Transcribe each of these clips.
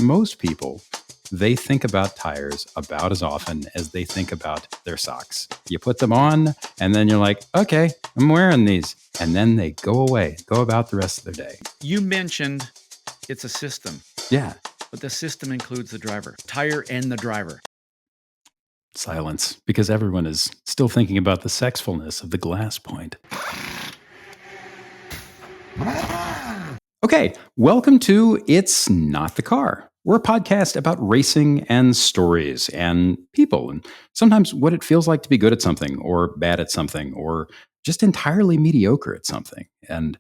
most people, they think about tires about as often as they think about their socks. You put them on, and then you're like, okay, I'm wearing these. And then they go away, go about the rest of their day. You mentioned it's a system. Yeah. But the system includes the driver, tire and the driver. Silence, because everyone is still thinking about the sexfulness of the glass point. Okay, welcome to It's Not the Car. We're a podcast about racing and stories and people, and sometimes what it feels like to be good at something or bad at something or just entirely mediocre at something. And,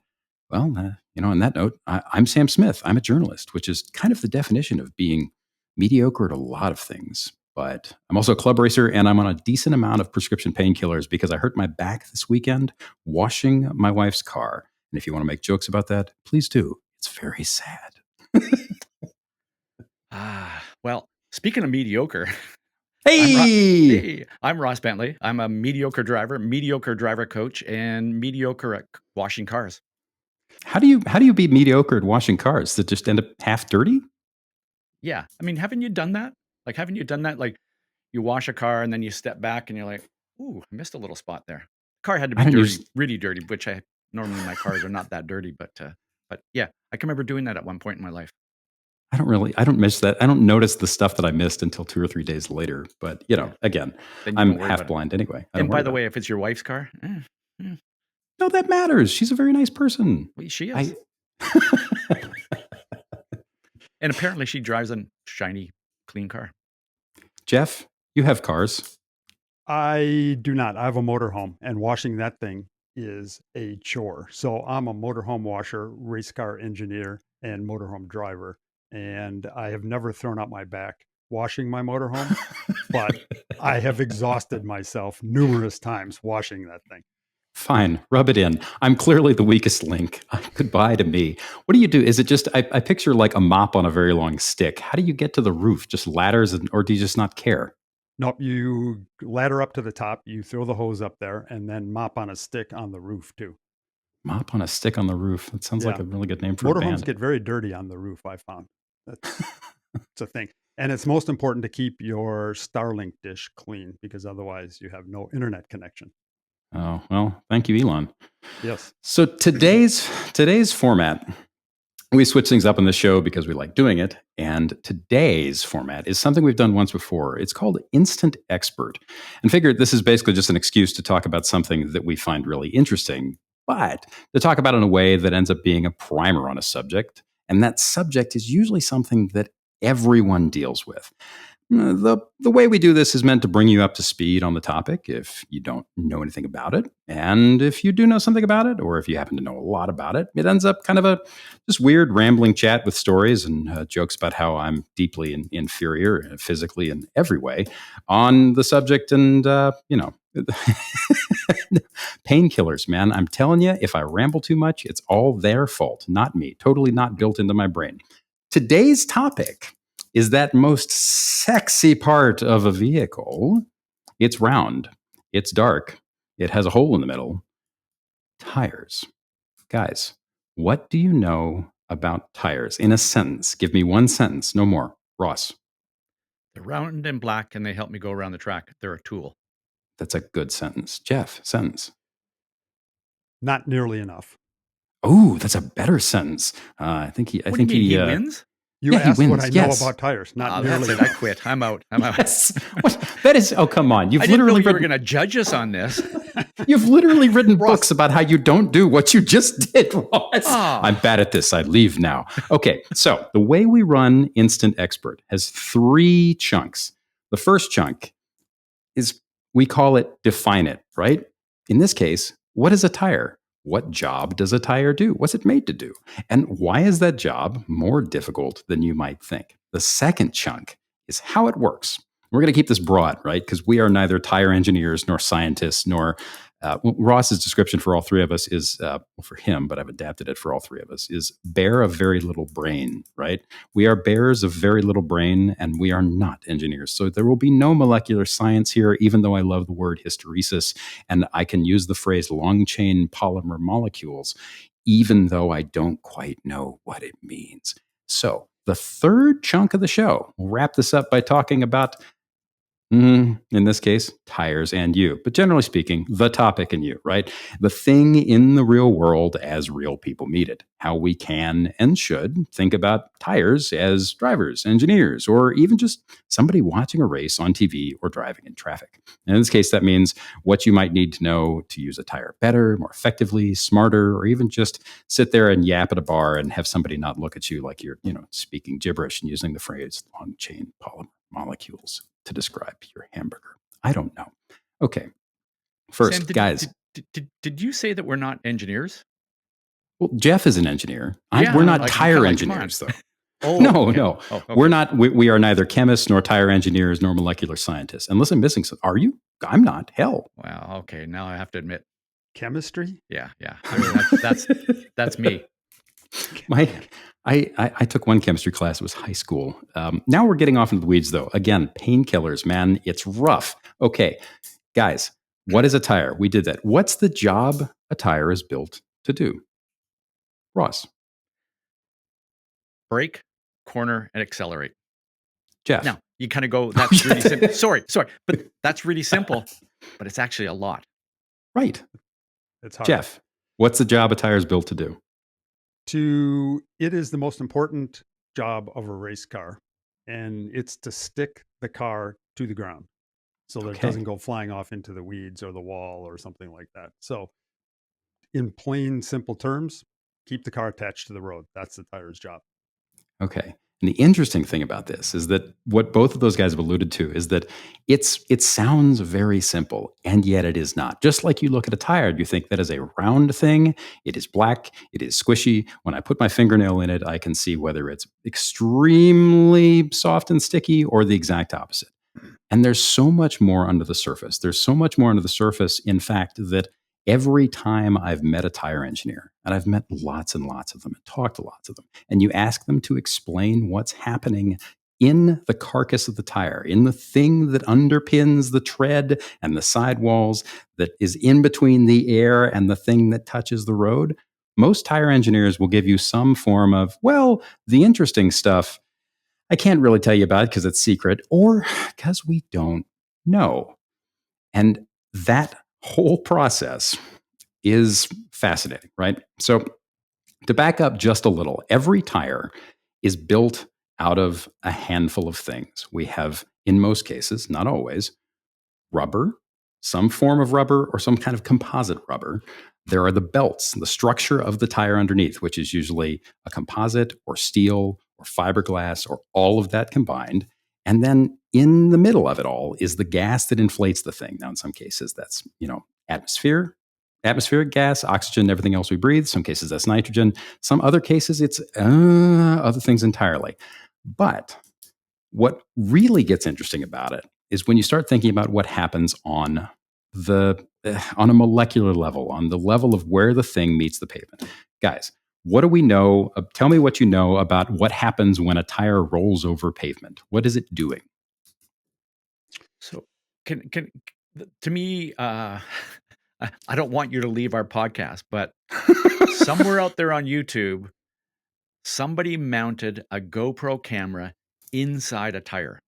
well, on that note, I'm Sam Smith. I'm a journalist, which is kind of the definition of being mediocre at a lot of things. But I'm also a club racer, and I'm on a decent amount of prescription painkillers because I hurt my back this weekend washing my wife's car. And if you want to make jokes about that, please do. It's very sad. Well, speaking of mediocre. Hey! I'm Ross Bentley. I'm a mediocre driver coach, and mediocre at washing cars. How do you be mediocre at washing cars that just end up half dirty? Yeah. I mean, haven't you done that? Like you wash a car and then you step back and you're like, ooh, I missed a little spot there. The car had to be dirty, really dirty, which normally my cars are not that dirty, but yeah, I can remember doing that at one point in my life. I don't miss that. I don't notice the stuff that I missed until 2 or 3 days later. But, again, I'm half blind anyway. And by the way, if it's your wife's car, no, that matters. She's a very nice person. Well, she is. And apparently she drives a shiny, clean car. Jeff, you have cars. I do not. I have a motorhome, and washing that thing is a chore. So I'm a motorhome washer, race car engineer, and motorhome driver. And I have never thrown out my back washing my motorhome, but I have exhausted myself numerous times washing that thing. Fine, rub it in. I'm clearly the weakest link. Goodbye to me. What do you do? Is it just, I picture like a mop on a very long stick. How do you get to the roof? Just ladders, or do you just not care? Nope, you ladder up to the top, you throw the hose up there, and then mop on a stick on the roof too. Mop on a stick on the roof. That sounds like a really good name for a band. Motorhomes get very dirty on the roof, I found. It's a thing. And it's most important to keep your Starlink dish clean because otherwise you have no internet connection. Oh, well, thank you, Elon. Yes. So today's format, we switch things up on the show because we like doing it. And today's format is something we've done once before. It's called Instant Expert. And figured this is basically just an excuse to talk about something that we find really interesting, but to talk about it in a way that ends up being a primer on a subject. And that subject is usually something that everyone deals with. The way we do this is meant to bring you up to speed on the topic if you don't know anything about it. And if you do know something about it, or if you happen to know a lot about it, it ends up kind of a just weird rambling chat with stories and jokes about how I'm deeply inferior physically in every way on the subject. And, painkillers, man. I'm telling you, if I ramble too much, it's all their fault, not me. Totally not built into my brain. Today's topic is that most sexy part of a vehicle. It's round. It's dark. It has a hole in the middle. Tires. Guys, what do you know about tires? In a sentence. Give me one sentence, no more. Ross. They're round and black, and they help me go around the track. They're a tool. That's a good sentence. Jeff, sentence. Not nearly enough. Oh, that's a better sentence. I think he wins. You asked what I know about tires. Not nearly. That's it. I quit. I'm out. Yes. That is. Oh, come on! I didn't know you were going to judge us on this. You've literally written books about how you don't do what you just did, Ross. I'm bad at this. I leave now. Okay, so the way we run Instant Expert has 3 chunks. The first chunk is, we call it define it, right? In this case, what is a tire? What job does a tire do? What's it made to do? And why is that job more difficult than you might think? The second chunk is how it works. We're going to keep this broad, right? Because we are neither tire engineers nor scientists nor Ross's description for all 3 of us is, for him, but I've adapted it for all 3 of us, is bear of very little brain, right? We are bears of very little brain, and we are not engineers. So there will be no molecular science here, even though I love the word hysteresis, and I can use the phrase long-chain polymer molecules, even though I don't quite know what it means. So the third chunk of the show. We'll wrap this up by talking about, in this case, tires and you. But generally speaking, the topic and you, right? The thing in the real world as real people meet it. How we can and should think about tires as drivers, engineers, or even just somebody watching a race on TV or driving in traffic. And in this case, that means what you might need to know to use a tire better, more effectively, smarter, or even just sit there and yap at a bar and have somebody not look at you like you're, speaking gibberish and using the phrase long chain polymer molecules to describe your hamburger. I don't know. Okay. First, Sam, guys. Did you say that we're not engineers? Well, Jeff is an engineer. Yeah, we're not like, tire like, engineers, though. Oh, no, okay. no. Oh, okay. We're not. We are neither chemists nor tire engineers nor molecular scientists. Unless I'm missing something. Are you? I'm not. Hell. Wow. Okay. Now I have to admit. Chemistry? Yeah. I mean, that's me. I took one chemistry class. It was high school. Now we're getting off into the weeds, though. Again, painkillers, man. It's rough. Okay, guys, what is a tire? We did that. What's the job a tire is built to do? Ross. Brake, corner, and accelerate. Jeff. Now, you kind of go, that's really simple. Sorry. But that's really simple, but it's actually a lot. Right. It's hard. Jeff, what's the job a tire is built to do? It is the most important job of a race car, and it's to stick the car to the ground so that it doesn't go flying off into the weeds or the wall or something like that. So in plain, simple terms, keep the car attached to the road. That's the tire's job. Okay. And the interesting thing about this is that what both of those guys have alluded to is that it sounds very simple, and yet it is not. Just like you look at a tire, you think that is a round thing. It is black. It is squishy. When I put my fingernail in it, I can see whether it's extremely soft and sticky or the exact opposite. And there's so much more under the surface. There's so much more under the surface, in fact, that every time I've met a tire engineer, and I've met lots and lots of them and talked to lots of them, and you ask them to explain what's happening in the carcass of the tire, in the thing that underpins the tread and the sidewalls, that is in between the air and the thing that touches the road, most tire engineers will give you some form of, well, the interesting stuff, I can't really tell you about it because it's secret, or because we don't know. And that whole process is fascinating, right? So to back up just a little, every tire is built out of a handful of things. We have, in most cases, not always, rubber, some form of rubber, or some kind of composite rubber. There are the belts, the structure of the tire underneath, which is usually a composite or steel or fiberglass or all of that combined. And then in the middle of it all is the gas that inflates the thing. Now, in some cases, that's, atmospheric gas, oxygen, everything else we breathe. Some cases, that's nitrogen. Some other cases, it's other things entirely. But what really gets interesting about it is when you start thinking about what happens on a molecular level, on the level of where the thing meets the pavement. Guys, what do we know? Tell me what you know about what happens when a tire rolls over pavement. What is it doing? So to me, I don't want you to leave our podcast, but somewhere out there on YouTube, somebody mounted a GoPro camera inside a tire.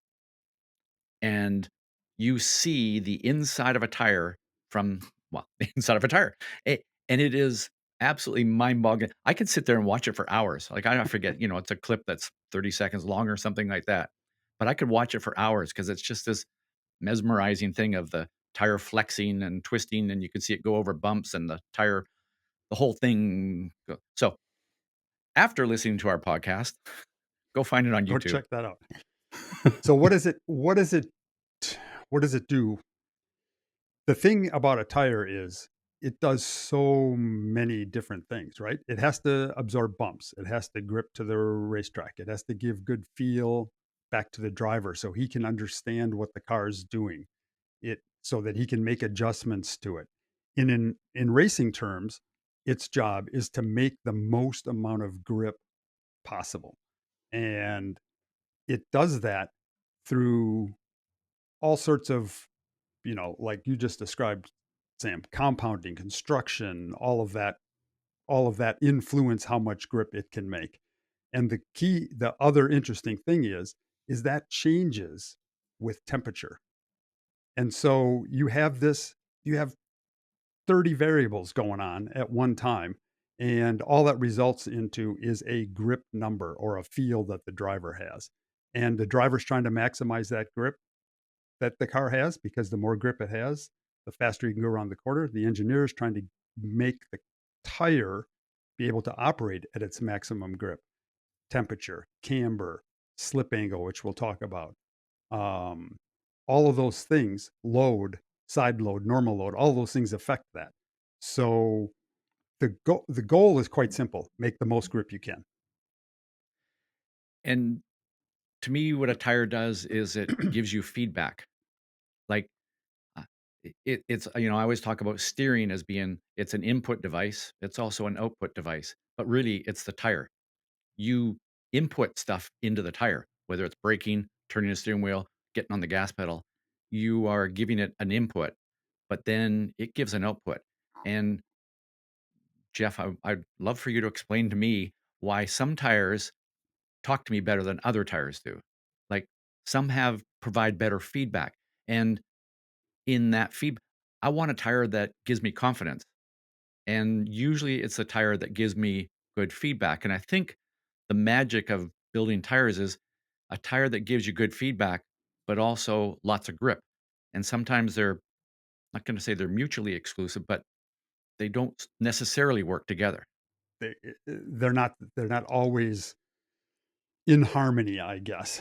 And you see the inside of a tire from, the inside of a tire. And it is absolutely mind-boggling. I could sit there and watch it for hours. Like, I forget, it's a clip that's 30 seconds long or something like that. But I could watch it for hours because it's just this mesmerizing thing of the tire flexing and twisting, and you can see it go over bumps and the whole thing. So after listening to our podcast, go find it on YouTube. Go check that out. So what does it do? The thing about a tire is it does so many different things, right? It has to absorb bumps. It has to grip to the racetrack. It has to give good feel back to the driver so he can understand what the car is doing, so that he can make adjustments to it. In racing terms, its job is to make the most amount of grip possible. And it does that through all sorts of, like you just described, Sam, compounding, construction, all of that influence how much grip it can make. And the other interesting thing is that changes with temperature. And so you have 30 variables going on at one time. And all that results into is a grip number or a feel that the driver has. And the driver's trying to maximize that grip that the car has, because the more grip it has, the faster you can go around the corner. The engineer is trying to make the tire be able to operate at its maximum grip, temperature, camber, slip angle, which we'll talk about. Um, all of those things, load, side load, normal load, all those things affect that. So the goal is quite simple: make the most grip you can. And to me, what a tire does is it gives you feedback. Like uh, it's I always talk about steering as being it's an input device. It's also an output device, but really it's the tire. You input stuff into the tire, whether it's braking, turning the steering wheel, getting on the gas pedal. You are giving it an input, but then it gives an output. And Jeff, I'd love for you to explain to me why some tires talk to me better than other tires do. Like some have provide better feedback. And in that feedback, I want a tire that gives me confidence. And usually it's a tire that gives me good feedback. And I think the magic of building tires is a tire that gives you good feedback, but also lots of grip. And sometimes they're not going to say they're mutually exclusive, but they don't necessarily work together. They're not always in harmony, I guess.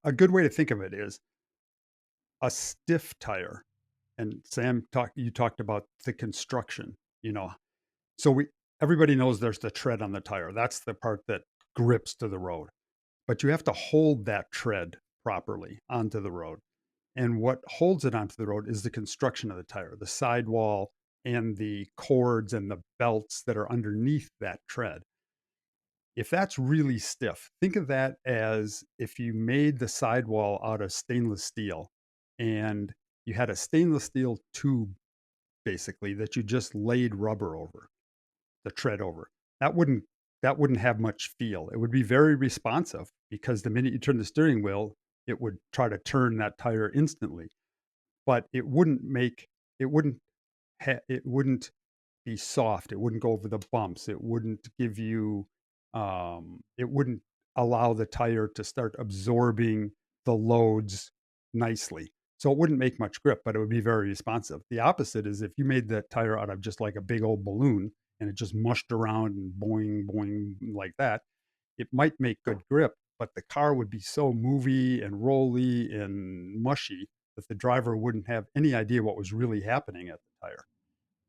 A good way to think of it is a stiff tire. And Sam you talked about the construction, you know. So everybody knows there's the tread on the tire. That's the part that grips to the road. But you have to hold that tread properly onto the road. And what holds it onto the road is the construction of the tire, the sidewall and the cords and the belts that are underneath that tread. If that's really stiff, think of that as if you made the sidewall out of stainless steel and you had a stainless steel tube basically that you just laid rubber over, the tread over. That wouldn't have much feel. It would be very responsive because the minute you turn the steering wheel, it would try to turn that tire instantly. But it wouldn't be soft. It wouldn't go over the bumps. It wouldn't give you, it wouldn't allow the tire to start absorbing the loads nicely. So it wouldn't make much grip, but it would be very responsive. The opposite is if you made that tire out of just like a big old balloon and it just mushed around and boing, boing like that, it might make good grip, but the car would be so movey and rolly and mushy that the driver wouldn't have any idea what was really happening at the tire.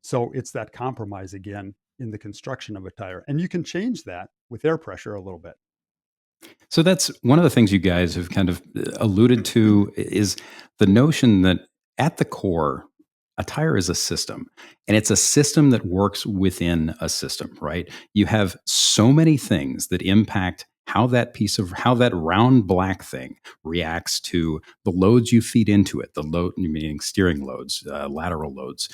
So it's that compromise again in the construction of a tire. And you can change that with air pressure a little bit. So that's one of the things you guys have kind of alluded to is the notion that at the core, a tire is a system, and it's a system that works within a system, right? You have so many things that impact how that round black thing reacts to the loads you feed into it, the load, meaning steering loads, lateral loads,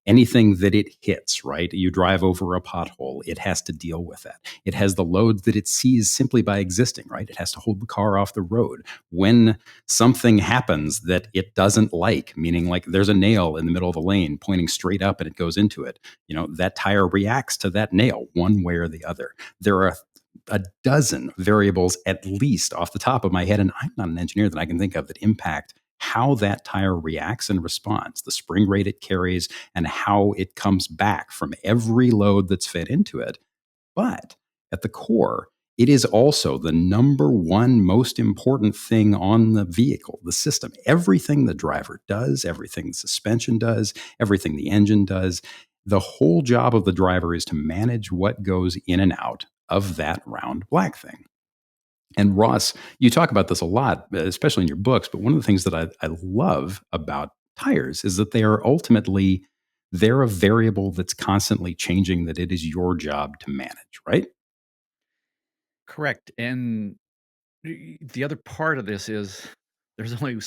anything that it hits, right? You drive over a pothole, it has to deal with that. It has the loads that it sees simply by existing, right? It has to hold the car off the road. When something happens that it doesn't like, meaning like there's a nail in the middle of the lane pointing straight up and it goes into it, that tire reacts to that nail one way or the other. There are a dozen variables at least off the top of my head, and I'm not an engineer, that I can think of that impact how that tire reacts and responds, the spring rate it carries, and how it comes back from every load that's fed into it. But at the core, it is also the number one most important thing on the vehicle, the system. Everything the driver does, everything the suspension does, everything the engine does, the whole job of the driver is to manage what goes in and out of that round black thing. And Ross, you talk about this a lot, especially in your books, but one of the things that I love about tires is that they're a variable that's constantly changing, that it is your job to manage, right? Correct. And the other part of this is there's only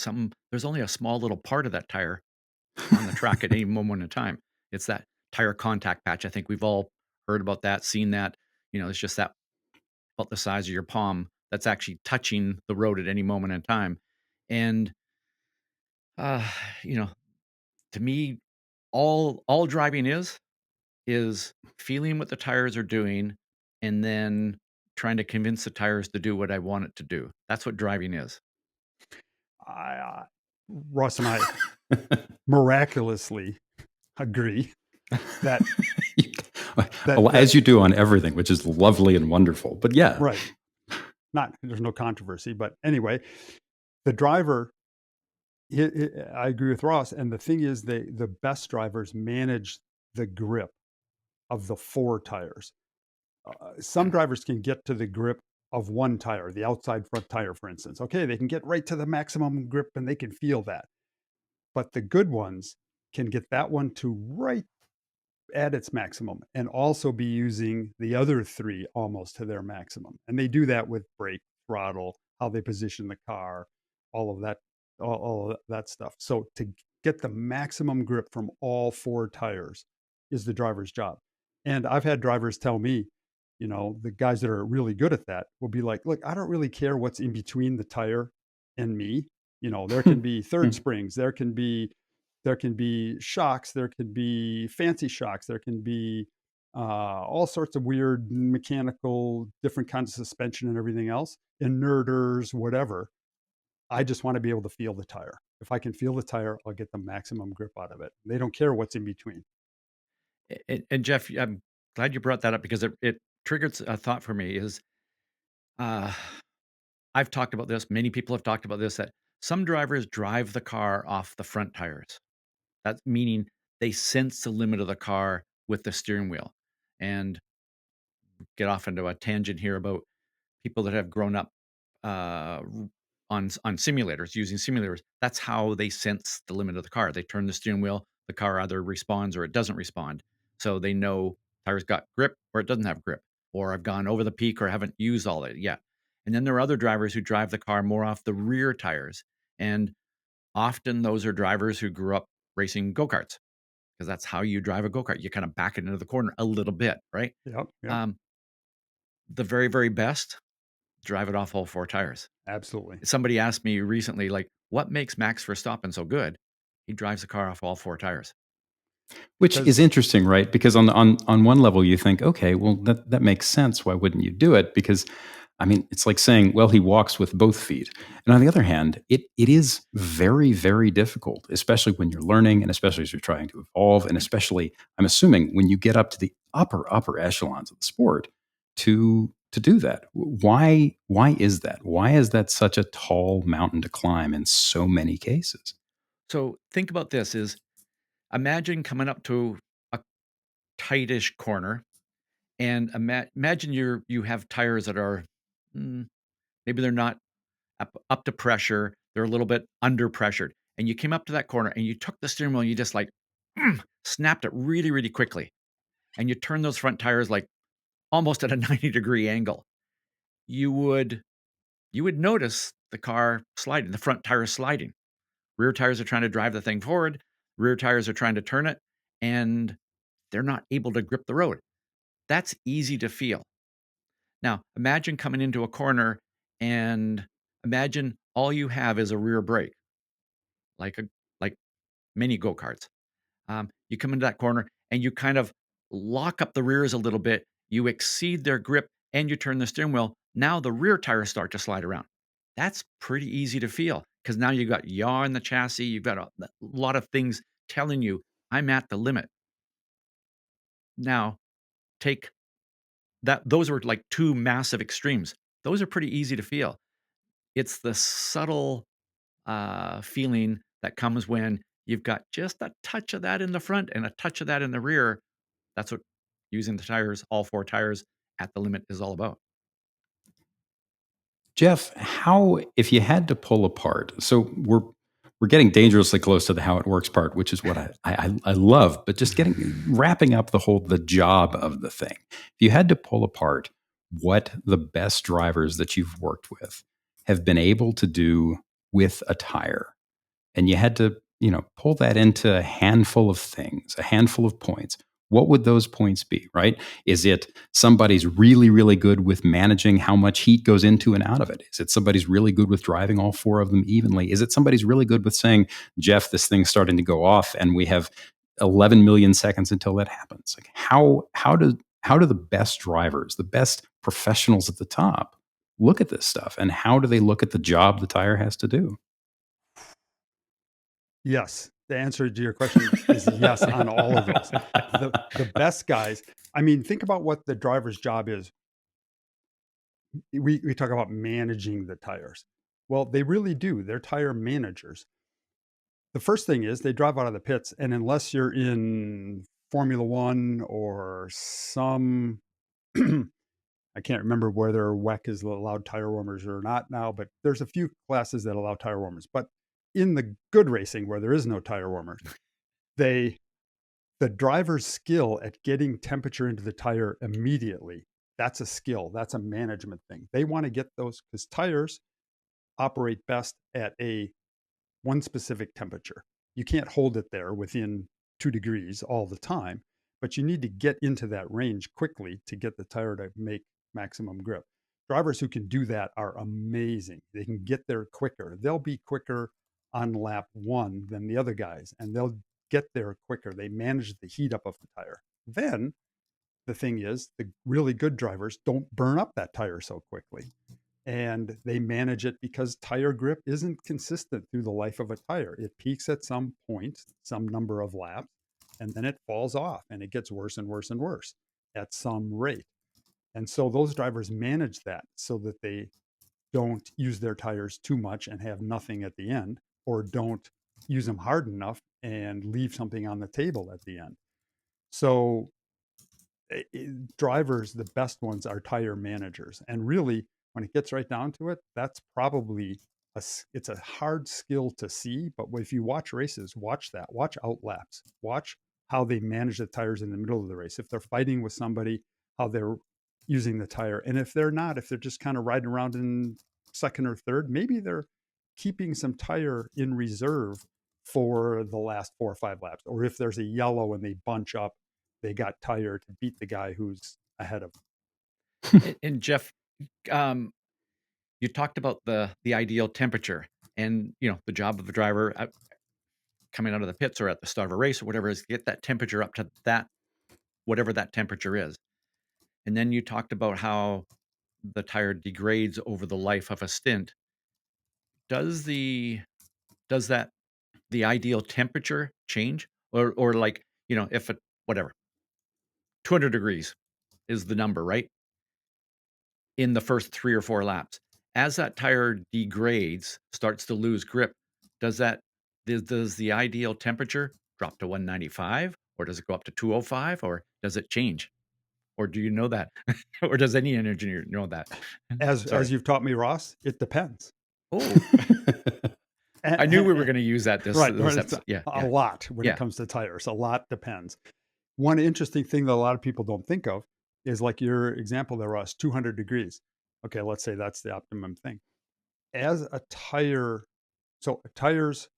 a small little part of that tire on the track at any moment in time. It's that tire contact patch. I think we've all heard about that, seen that. It's just that about the size of your palm that's actually touching the road at any moment in time. And, uh, you know, to me, all driving is feeling what the tires are doing and then trying to convince the tires to do what I want it to do. That's what driving is. I, Russ and I miraculously agree that well, as you do on everything, which is lovely and wonderful. But yeah, right. There's no controversy, but anyway, the driver. I agree with Ross, and the thing is, the best drivers manage the grip of the 4 tires. Some drivers can get to the grip of 1 tire, the outside front tire, for instance. Okay, they can get right to the maximum grip and they can feel that. But the good ones can get that one to right at its maximum and also be using the other 3 almost to their maximum. And they do that with brake, throttle, how they position the car, all of that, all of that stuff. So to get the maximum grip from all 4 tires is the driver's job. And I've had drivers tell me, the guys that are really good at that will be like, look, I don't really care what's in between the tire and me. There can be third springs, there can be shocks, there can be fancy shocks, there can be all sorts of weird mechanical, different kinds of suspension and everything else, inerters, whatever. I just want to be able to feel the tire. If I can feel the tire, I'll get the maximum grip out of it. They don't care what's in between. And Jeff, I'm glad you brought that up because it triggered a thought for me is I've talked about this. Many people have talked about this, that some drivers drive the car off the front tires. That's meaning they sense the limit of the car with the steering wheel. And get off into a tangent here about people that have grown up on simulators, using simulators. That's how they sense the limit of the car. They turn the steering wheel, the car either responds or it doesn't respond. So they know tires got grip or it doesn't have grip, or I've gone over the peak or haven't used all it yet. And then there are other drivers who drive the car more off the rear tires. And often those are drivers who grew up racing go-karts, because that's how you drive a go-kart. You kind of back it into the corner a little bit, right? Yep. The very, very best drive it off all 4 tires. Absolutely. Somebody asked me recently, like, what makes Max Verstappen so good? He drives the car off all 4 tires. Which is interesting, right? Because on one level, you think, okay, well, that makes sense. Why wouldn't you do it? Because, I mean, it's like saying, well, he walks with both feet. And on the other hand, it is very, very difficult, especially when you're learning and especially as you're trying to evolve. And especially, I'm assuming, when you get up to the upper echelons of the sport to do that. Why is that? Why is that such a tall mountain to climb in so many cases? So think about this is, imagine coming up to a tightish corner and imagine you have tires that are maybe they're not up to pressure, they're a little bit under pressured, and you came up to that corner and you took the steering wheel and you just like snapped it really, really quickly, and you turn those front tires like almost at a 90-degree angle. You would notice the car sliding, the front tire is sliding. Rear tires are trying to drive the thing forward. Rear tires are trying to turn it, and they're not able to grip the road. That's easy to feel. Now, imagine coming into a corner and imagine all you have is a rear brake, like many go-karts. You come into that corner and you kind of lock up the rears a little bit. You exceed their grip and you turn the steering wheel. Now the rear tires start to slide around. That's pretty easy to feel because now you've got yaw in the chassis. You've got a lot of things telling you, I'm at the limit. Now, take that. Those are like 2 massive extremes. Those are pretty easy to feel. It's the subtle feeling that comes when you've got just a touch of that in the front and a touch of that in the rear. That's what using the tires, all 4 tires at the limit, is all about. Jeff, how, if you had to pull apart, so we're getting dangerously close to the how it works part, which is what I love, but just wrapping up the job of the thing. If you had to pull apart what the best drivers that you've worked with have been able to do with a tire, and you had to, pull that into a handful of things, a handful of points, what would those points be, right? Is it somebody's really, really good with managing how much heat goes into and out of it? Is it somebody's really good with driving all four of them evenly? Is it somebody's really good with saying, Jeff, this thing's starting to go off and we have 11 million seconds until that happens? Like how do the best drivers, the best professionals at the top look at this stuff? And how do they look at the job the tire has to do? Yes. The answer to your question is yes on all of those. The best guys, I mean, think about what the driver's job is. We talk about managing the tires. Well, they really do. They're tire managers. The first thing is they drive out of the pits, and unless you're in Formula One or some, I can't remember whether WEC is allowed tire warmers or not now, but there's a few classes that allow tire warmers. But in the good racing where there is no tire warmer, they the driver's skill at getting temperature into the tire immediately, that's a skill. That's a management thing. They want to get those because tires operate best at a one specific temperature. You can't hold it there within 2 degrees all the time, but you need to get into that range quickly to get the tire to make maximum grip. Drivers who can do that are amazing. They can get there quicker. They'll be quicker on lap one than the other guys, and they'll get there quicker. They manage the heat up of the tire. Then the thing is, the really good drivers don't burn up that tire so quickly. And they manage it because tire grip isn't consistent through the life of a tire. It peaks at some point, some number of laps, and then it falls off and it gets worse and worse and worse at some rate. And so those drivers manage that so that they don't use their tires too much and have nothing at the end, or don't use them hard enough and leave something on the table at the end. So drivers, the best ones are tire managers. And really, when it gets right down to it, that's probably it's a hard skill to see. But if you watch races, watch that, watch outlaps, watch how they manage the tires in the middle of the race. If they're fighting with somebody, how they're using the tire. And if they're not, if they're just kind of riding around in second or third, maybe they're keeping some tire in reserve for the last 4 or 5 laps. Or if there's a yellow and they bunch up, they got tire to beat the guy who's ahead of them. And Jeff, um, you talked about the ideal temperature, and the job of the driver coming out of the pits or at the start of a race or whatever is get that temperature up to that whatever that temperature is. And then you talked about how the tire degrades over the life of a stint. Does that the ideal temperature change, or like if it whatever 200 degrees is the number, right? In the first 3 or 4 laps, as that tire degrades, starts to lose grip, does the ideal temperature drop to 195, or does it go up to 205, or does it change? Or do you know that? Or does any engineer know that? As you've taught me, Ross, it depends. Oh, I knew we were And- going to use that this right, episode. Yeah, a lot when Yeah. it comes to tires. A lot depends. One interesting thing that a lot of people don't think of is like your example there, Ross, 200 degrees. Okay, let's say that's the optimum thing. As a tire, so tires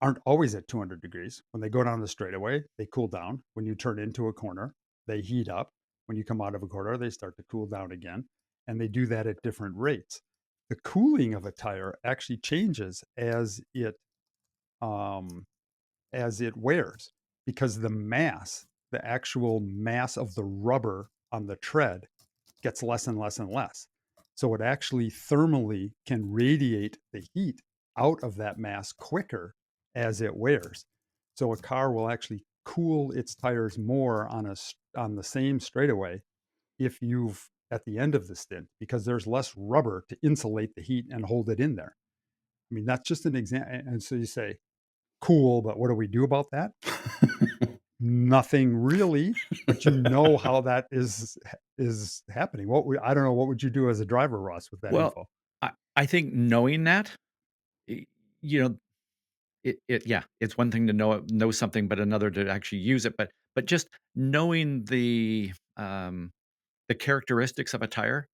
aren't always at 200 degrees. When they go down the straightaway, they cool down. When you turn into a corner, they heat up. When you come out of a corner, they start to cool down again. And they do that at different rates. The cooling of a tire actually changes um, as it wears, because the actual mass of the rubber on the tread gets less and less and less. So it actually thermally can radiate the heat out of that mass quicker as it wears. So a car will actually cool its tires more on the same straightaway if you've at the end of the stint, because there's less rubber to insulate the heat and hold it in there. I mean, that's just an example. And so you say, cool, but what do we do about that? Nothing really, but you know how that is happening. I don't know, what would you do as a driver, Ross, with that Well, info? I think knowing that, y- you know, it's one thing to know something, but another to actually use it. But just knowing the characteristics of a tire,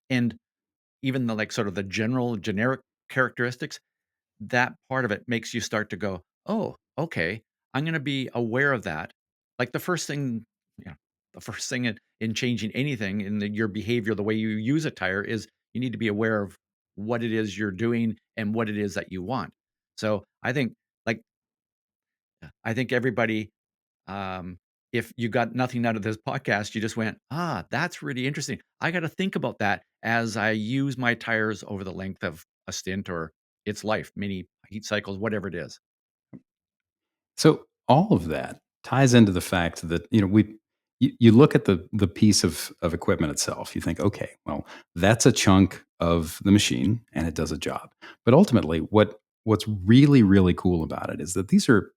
and even the like sort of the generic characteristics, that part of it makes you start to go, oh, okay, I'm going to be aware of that. Like the first thing the first thing in changing anything in your behavior, the way you use a tire, is you need to be aware of what it is you're doing and what it is that you want. So I think, like, everybody, um, if you got nothing out of this podcast, you just went, that's really interesting. I got to think about that as I use my tires over the length of a stint or its life, many heat cycles, whatever it is. So all of that ties into the fact that, you look at the piece of equipment itself. You think, okay, well, that's a chunk of the machine and it does a job. But ultimately, what's really, really cool about it is that these are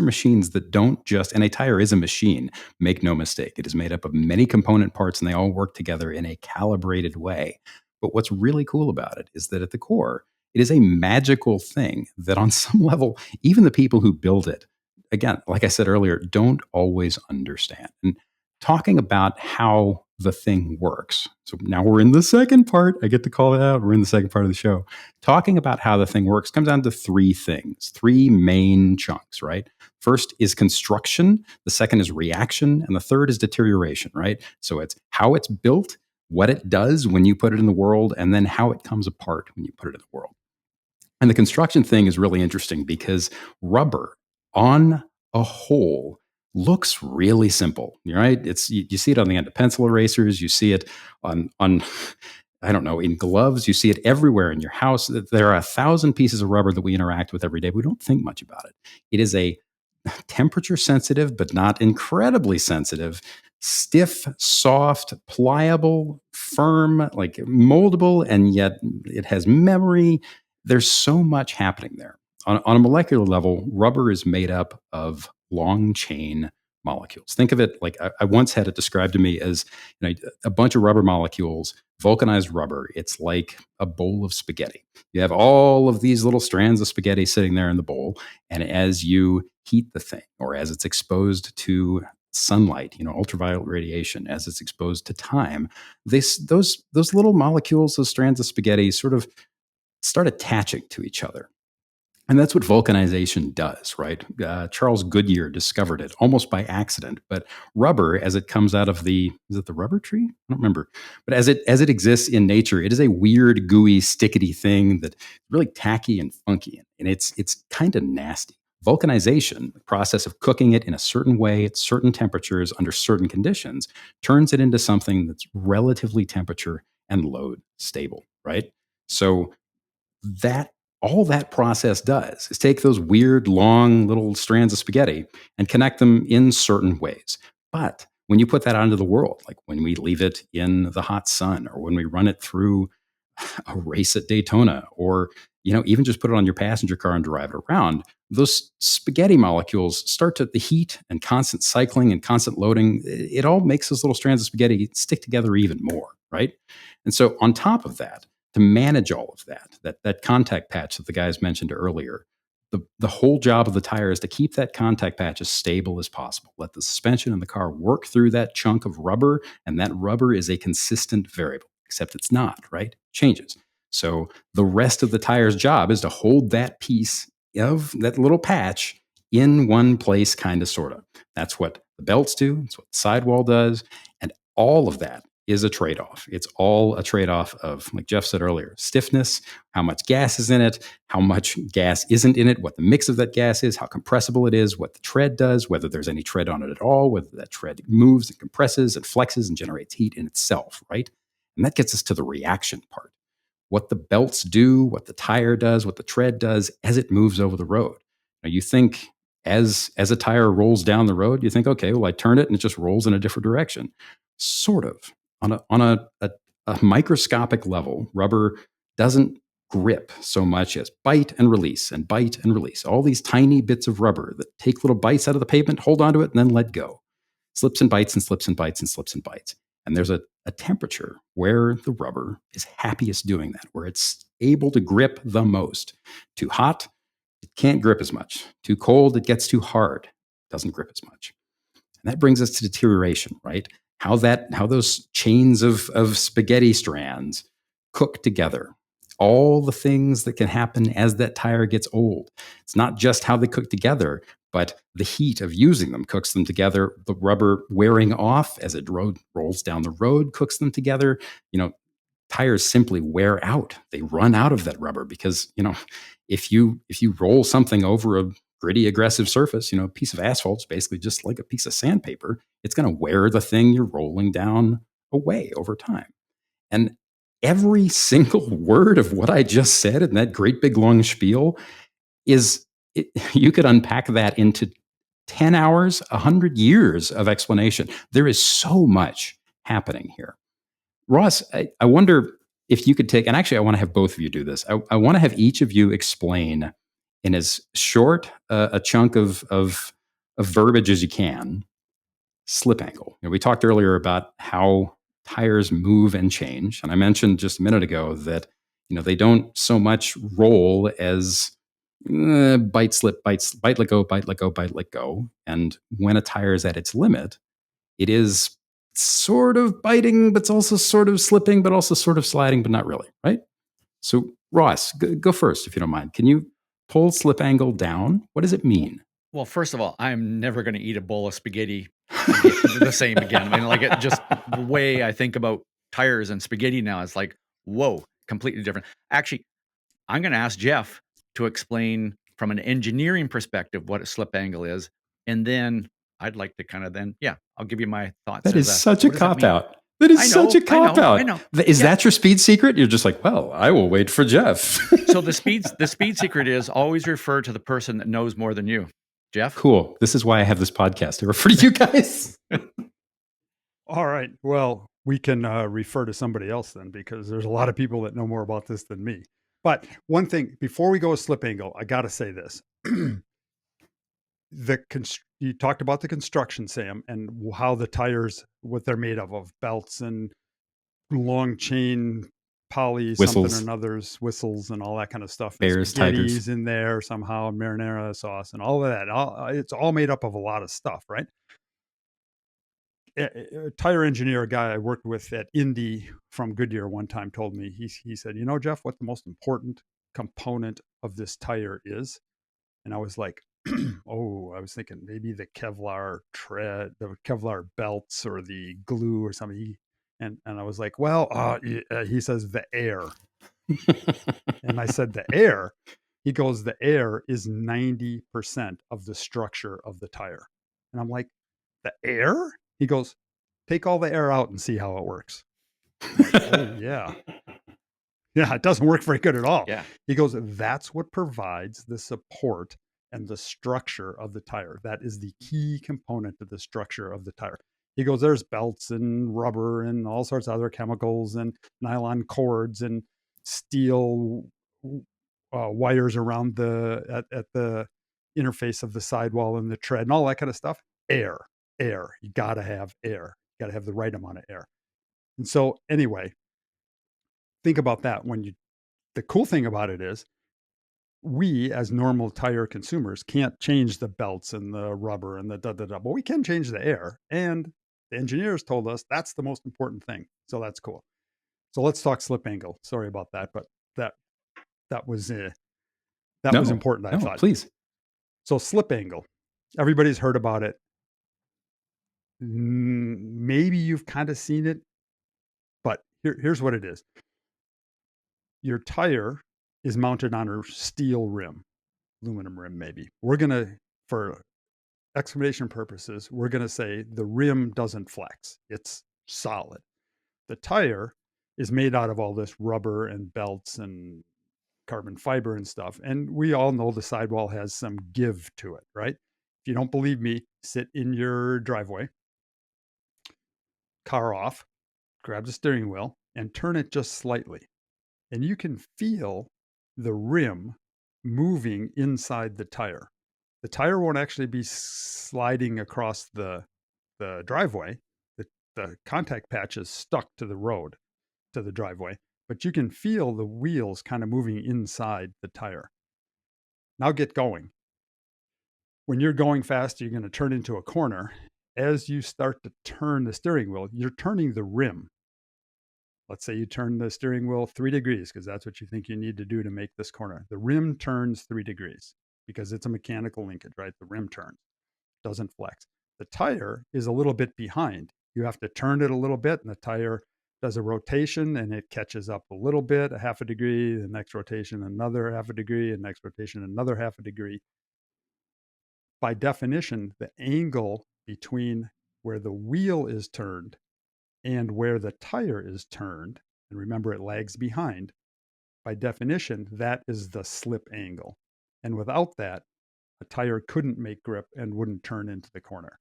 machines that don't just, and a tire is a machine, make no mistake. It is made up of many component parts and they all work together in a calibrated way. But what's really cool about it is that at the core, it is a magical thing that on some level, even the people who build it, again, like I said earlier, don't always understand. And talking about how the thing works. So now we're in the second part. I get to call it out. We're in the second part of the show. Talking about how the thing works comes down to three things, three main chunks, right? First is construction, the second is reaction, and the third is deterioration, right? So it's how it's built, what it does when you put it in the world, and then how it comes apart when you put it in the world. And the construction thing is really interesting because rubber on a whole looks really simple, right? You see it on the end of pencil erasers, you see it on I don't know, in gloves, you see it everywhere in your house. There are 1,000 pieces of rubber that we interact with every day. We don't think much about it. It is a temperature sensitive, but not incredibly sensitive, stiff, soft, pliable, firm, like moldable, and yet it has memory. There's so much happening there. On a molecular level, rubber is made up of long chain molecules. Think of it like I once had it described to me as a bunch of rubber molecules, vulcanized rubber. It's like a bowl of spaghetti. You have all of these little strands of spaghetti sitting there in the bowl, and as you heat the thing, or as it's exposed to sunlight, ultraviolet radiation, as it's exposed to time, those little molecules, those strands of spaghetti, sort of start attaching to each other. And that's what vulcanization does, right? Charles Goodyear discovered it almost by accident. But rubber, as it comes out of is it the rubber tree? I don't remember. But as it exists in nature, it is a weird, gooey, stickety thing that's really tacky and funky, and it's kind of nasty. Vulcanization, the process of cooking it in a certain way at certain temperatures under certain conditions, turns it into something that's relatively temperature and load stable, right? So that all that process does is take those weird, long little strands of spaghetti and connect them in certain ways. But when you put that out into the world, like when we leave it in the hot sun or when we run it through a race at Daytona, or even just put it on your passenger car and drive it around, those spaghetti molecules start to, the heat and constant cycling and constant loading, it all makes those little strands of spaghetti stick together even more, right? And so on top of that, to manage all of that contact patch that the guys mentioned earlier, the whole job of the tire is to keep that contact patch as stable as possible. Let the suspension in the car work through that chunk of rubber, and that rubber is a consistent variable, except it's not, right? Changes. So the rest of the tire's job is to hold that piece of that little patch in one place, kind of, sort of. That's what the belts do. That's what the sidewall does. And all of that is a trade-off. It's all a trade-off of, like Jeff said earlier, stiffness, how much gas is in it, how much gas isn't in it, what the mix of that gas is, how compressible it is, what the tread does, whether there's any tread on it at all, whether that tread moves and compresses and flexes and generates heat in itself, right? And that gets us to the reaction part. What the belts do, what the tire does, what the tread does as it moves over the road. Now, you think as a tire rolls down the road, you think, okay, well, I turn it and it just rolls in a different direction. Sort of. On a microscopic level, rubber doesn't grip so much as bite and release and bite and release. All these tiny bits of rubber that take little bites out of the pavement, hold onto it, and then let go. Slips and bites and slips and bites and slips and bites. And there's a temperature where the rubber is happiest doing that, where it's able to grip the most. Too hot, it can't grip as much. Too cold, it gets too hard. It doesn't grip as much. And that brings us to deterioration, right? How those chains of spaghetti strands cook together. All the things that can happen as that tire gets old. It's not just how they cook together, but the heat of using them cooks them together. The rubber wearing off as it rolls down the road cooks them together. Tires simply wear out. They run out of that rubber because, if you roll something over a gritty, aggressive surface, a piece of asphalt is basically just like a piece of sandpaper. It's going to wear the thing you're rolling down away over time. And every single word of what I just said in that great big long spiel you could unpack that into 10 hours, 100 years of explanation. There is so much happening here. Ross, I wonder if you could take, and actually I want to have both of you do this. I want to have each of you explain in as short a chunk of verbiage as you can, slip angle. We talked earlier about how tires move and change. And I mentioned just a minute ago that, they don't so much roll as bite, slip, bite, let go, bite, let go, bite, let go. And when a tire is at its limit, it is sort of biting, but it's also sort of slipping, but also sort of sliding, but not really, right? So, Ross, go first, if you don't mind. Can you pull slip angle down? What does it mean? Well, first of all, I'm never going to eat a bowl of spaghetti the same again. I mean, just the way I think about tires and spaghetti now is like, whoa, completely different. Actually, I'm going to ask Jeff to explain from an engineering perspective what a slip angle is. And then I'd like to kind of I'll give you my thoughts. That is such a cop-out. That is such a cop-out. I know. Is that your speed secret? You're just like, well, I will wait for Jeff. So the speed secret is always refer to the person that knows more than you. Jeff? Cool. This is why I have this podcast to refer to you guys. All right. Well, we can refer to somebody else then, because there's a lot of people that know more about this than me. But one thing, before we go to slip angle, I got to say this. You talked about the construction, Sam, and how the tires, what they're made of belts and long chain poly, whistles. Something or another's, whistles and all that kind of stuff. Bears, tigers in there somehow, marinara sauce and all of that. It's all made up of a lot of stuff, right? A tire engineer, a guy I worked with at Indy from Goodyear one time told me, he said, Jeff, what the most important component of this tire is? And I was like, I was thinking maybe the Kevlar tread, the Kevlar belts or the glue or something. And I was like, well, he says the air. And I said, the air? He goes, the air is 90% of the structure of the tire. And I'm like, the air? He goes, take all the air out and see how it works. Like, oh, yeah. Yeah, it doesn't work very good at all. Yeah. He goes, that's what provides the support and the structure of the tire. That is the key component of the structure of the tire. He goes, there's belts and rubber and all sorts of other chemicals and nylon cords and steel wires around at the interface of the sidewall and the tread and all that kind of stuff. Air. You got to have air. You got to have the right amount of air. And so anyway, think about that. The cool thing about it is we as normal tire consumers can't change the belts and the rubber and but we can change the air. And the engineers told us that's the most important thing. So that's cool. So let's talk slip angle. Sorry about that, but that was important. I thought. Please. So slip angle, everybody's heard about it. Maybe you've kind of seen it, but here's what it is. Your tire is mounted on a steel rim, aluminum rim maybe. We're going to, for explanation purposes, we're going to say the rim doesn't flex. It's solid. The tire is made out of all this rubber and belts and carbon fiber and stuff. And we all know the sidewall has some give to it, right? If you don't believe me, sit in your driveway, car off, grab the steering wheel and turn it just slightly. And you can feel the rim moving inside the tire. The tire won't actually be sliding across the driveway. The contact patch is stuck to the road, to the driveway, but you can feel the wheels kind of moving inside the tire. Now get going. When you're going fast, you're going to turn into a corner. As you start to turn the steering wheel, you're turning the rim. Let's say you turn the steering wheel 3 degrees, because that's what you think you need to do to make this corner. The rim turns 3 degrees. because it's a mechanical linkage, right? The rim turns, doesn't flex. The tire is a little bit behind. You have to turn it a little bit, and the tire does a rotation and it catches up a little bit, a half a degree, the next rotation, another half a degree, and next rotation, another half a degree. By definition, the angle between where the wheel is turned and where the tire is turned, and remember it lags behind, by definition, that is the slip angle. And without that, a tire couldn't make grip and wouldn't turn into the corner.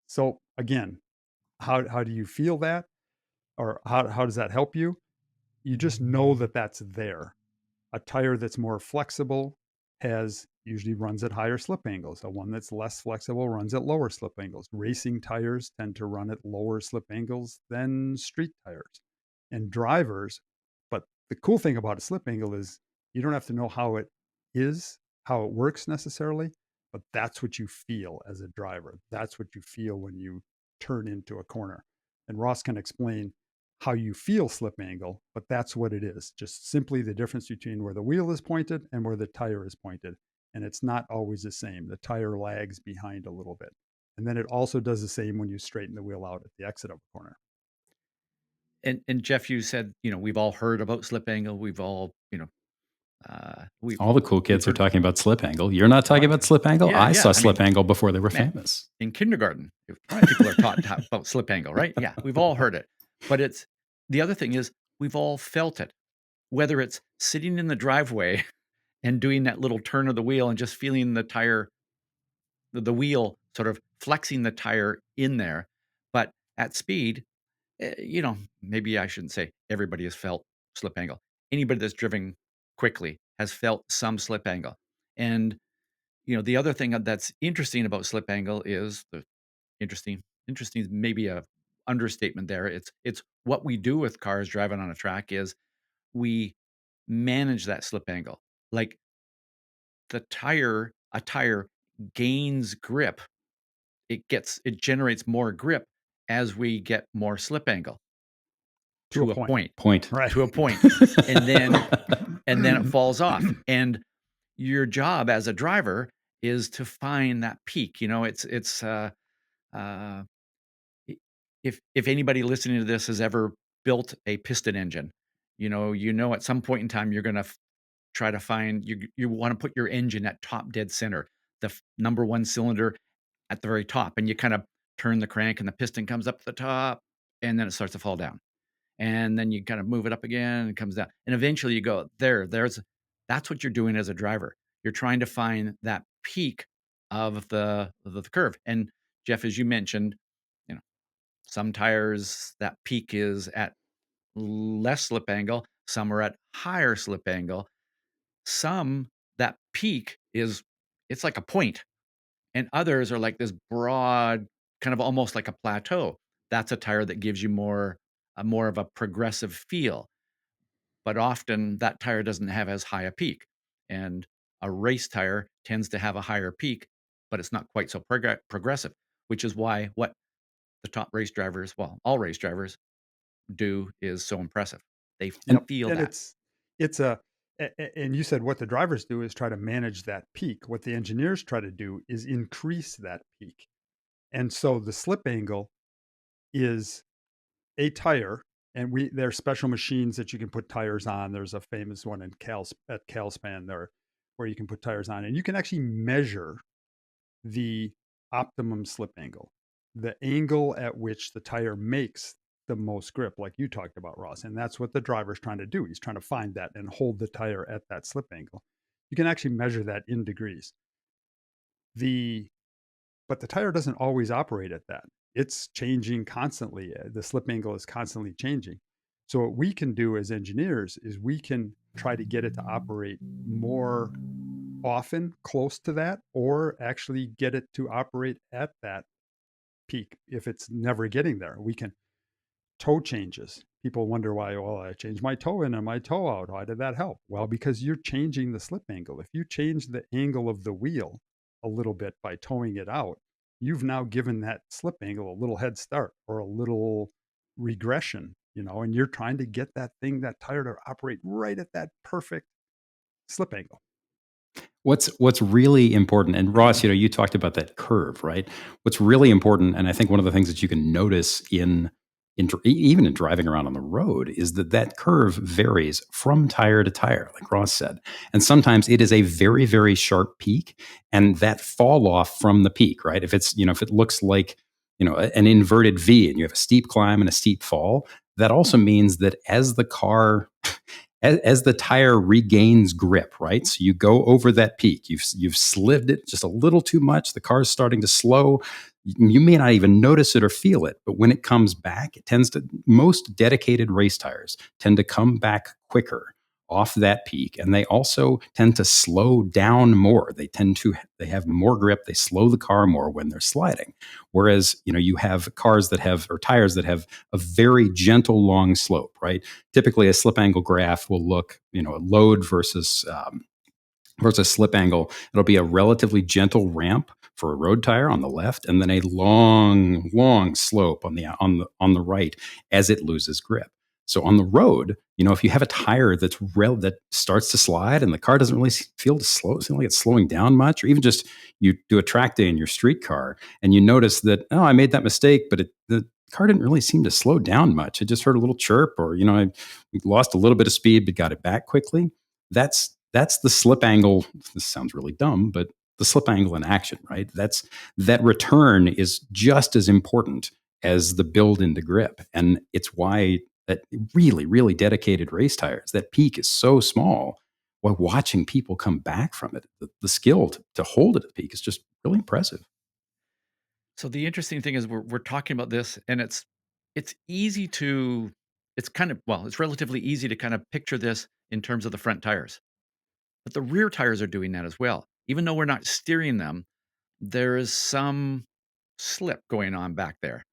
So again, how do you feel that? Or how does that help you? You just know that that's there. A tire that's more flexible usually runs at higher slip angles. A one that's less flexible runs at lower slip angles. Racing tires tend to run at lower slip angles than street tires. And drivers, but the cool thing about a slip angle is you don't have to know how it works necessarily, but that's what you feel as a driver. That's what you feel when you turn into a corner. And Ross can explain how you feel slip angle, but that's what it is. Just simply the difference between where the wheel is pointed and where the tire is pointed. And it's not always the same. The tire lags behind a little bit. And then it also does the same when you straighten the wheel out at the exit of a corner. And Jeff, you said, we've all heard about slip angle. We've all, all the cool kids are talking about slip angle. You're not talking about slip angle? Yeah, I saw slip mean, angle before they were famous. In kindergarten, people are taught about slip angle, right? Yeah, we've all heard it. But the other thing is we've all felt it, whether it's sitting in the driveway and doing that little turn of the wheel and just feeling the tire, the wheel sort of flexing the tire in there. But at speed, maybe I shouldn't say everybody has felt slip angle. Anybody that's driven quickly has felt some slip angle. And, the other thing that's interesting about slip angle is interesting is maybe a understatement there. It's what we do with cars driving on a track is we manage that slip angle. Like a tire gains grip. It generates more grip as we get more slip angle to a point. Right. To a point. and then it falls off. And your job as a driver is to find that peak. If anybody listening to this has ever built a piston engine, at some point in time you're going to try to find you want to put your engine at top dead center, the number one cylinder at the very top, and you kind of turn the crank and the piston comes up to the top and then it starts to fall down. And then you kind of move it up again and it comes down. And eventually you go, that's what you're doing as a driver. You're trying to find that peak of the curve. And Jeff, as you mentioned, some tires, that peak is at less slip angle. Some are at higher slip angle. Some, that peak it's like a point. And others are like this broad, kind of almost like a plateau. That's a tire that gives you more of a progressive feel. But often that tire doesn't have as high a peak. And a race tire tends to have a higher peak, but it's not quite so progressive, which is why what the top race drivers, well, all race drivers do is so impressive. They feel and that. And you said what the drivers do is try to manage that peak. What the engineers try to do is increase that peak. And so the slip angle is a tire, and there's special machines that you can put tires on. There's a famous one at Calspan there where you can put tires on, and you can actually measure the optimum slip angle, the angle at which the tire makes the most grip, like you talked about, Ross. And that's what the driver's trying to do. He's trying to find that and hold the tire at that slip angle. You can actually measure that in degrees. But the tire doesn't always operate at that. It's changing constantly. The slip angle is constantly changing. So what we can do as engineers is we can try to get it to operate more often close to that, or actually get it to operate at that peak if it's never getting there. We can toe changes. People wonder why, well, I changed my toe in and my toe out. Why did that help? Well, because you're changing the slip angle. If you change the angle of the wheel a little bit by towing it out, you've now given that slip angle a little head start or a little regression, and you're trying to get that tire to operate right at that perfect slip angle. What's really important, and Ross, you talked about that curve, right? What's really important, and I think one of the things that you can notice even in driving around on the road, is that curve varies from tire to tire, like Ross said, and sometimes it is a very, very sharp peak, and that fall off from the peak, right? If it looks like an inverted V, and you have a steep climb and a steep fall, that also means that as the tire regains grip, right? So you go over that peak, you've slid it just a little too much. The car's starting to slow. You may not even notice it or feel it, but when it comes back, most dedicated race tires tend to come back quicker off that peak, and they also tend to slow down more. They have more grip. They slow the car more when they're sliding. Whereas, you have cars or tires that have a very gentle, long slope, right? Typically, a slip angle graph will look, a load versus slip angle. It'll be a relatively gentle ramp for a road tire on the left, and then a long, long slope on the right as it loses grip. So on the road, if you have a tire that starts to slide and the car doesn't really feel like it's slowing down much, or even just you do a track day in your street car and you notice that, oh, I made that mistake, but the car didn't really seem to slow down much. I just heard a little chirp, or I lost a little bit of speed but got it back quickly. That's the slip angle. This sounds really dumb, but the slip angle in action, right? That return is just as important as the build into grip, and it's why that really, really dedicated race tires, that peak is so small. While watching people come back from it, the skill to hold it at the peak is just really impressive. So the interesting thing is we're talking about this, and it's easy to it's relatively easy to kind of picture this in terms of the front tires. But the rear tires are doing that as well. Even though we're not steering them, there is some slip going on back there.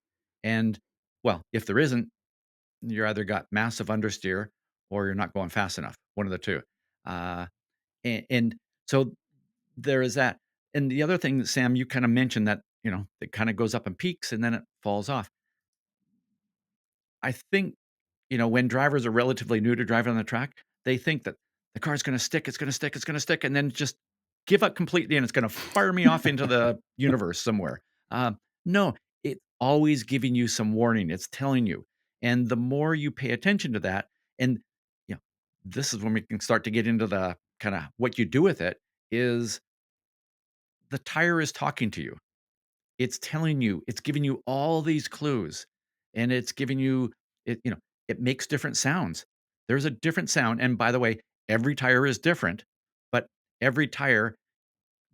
And well, if there isn't, you're either got massive understeer or you're not going fast enough. One of the two. Uh, and so there is that. And the other thing, Sam, you kind of mentioned that, it kind of goes up in peaks and then it falls off. I think, when drivers are relatively new to driving on the track, they think that the car's going to stick, it's going to stick, it's going to stick, and then just give up completely and it's going to fire me off into the universe somewhere. No, it's always giving you some warning. It's telling you. And the more you pay attention to that, and you know, this is when we can start to get into the kind of what you do with it, is the tire is talking to you. It's telling you, it's giving you all these clues, and it's giving you it makes different sounds. There's a different sound, and by the way, every tire is different, but every tire,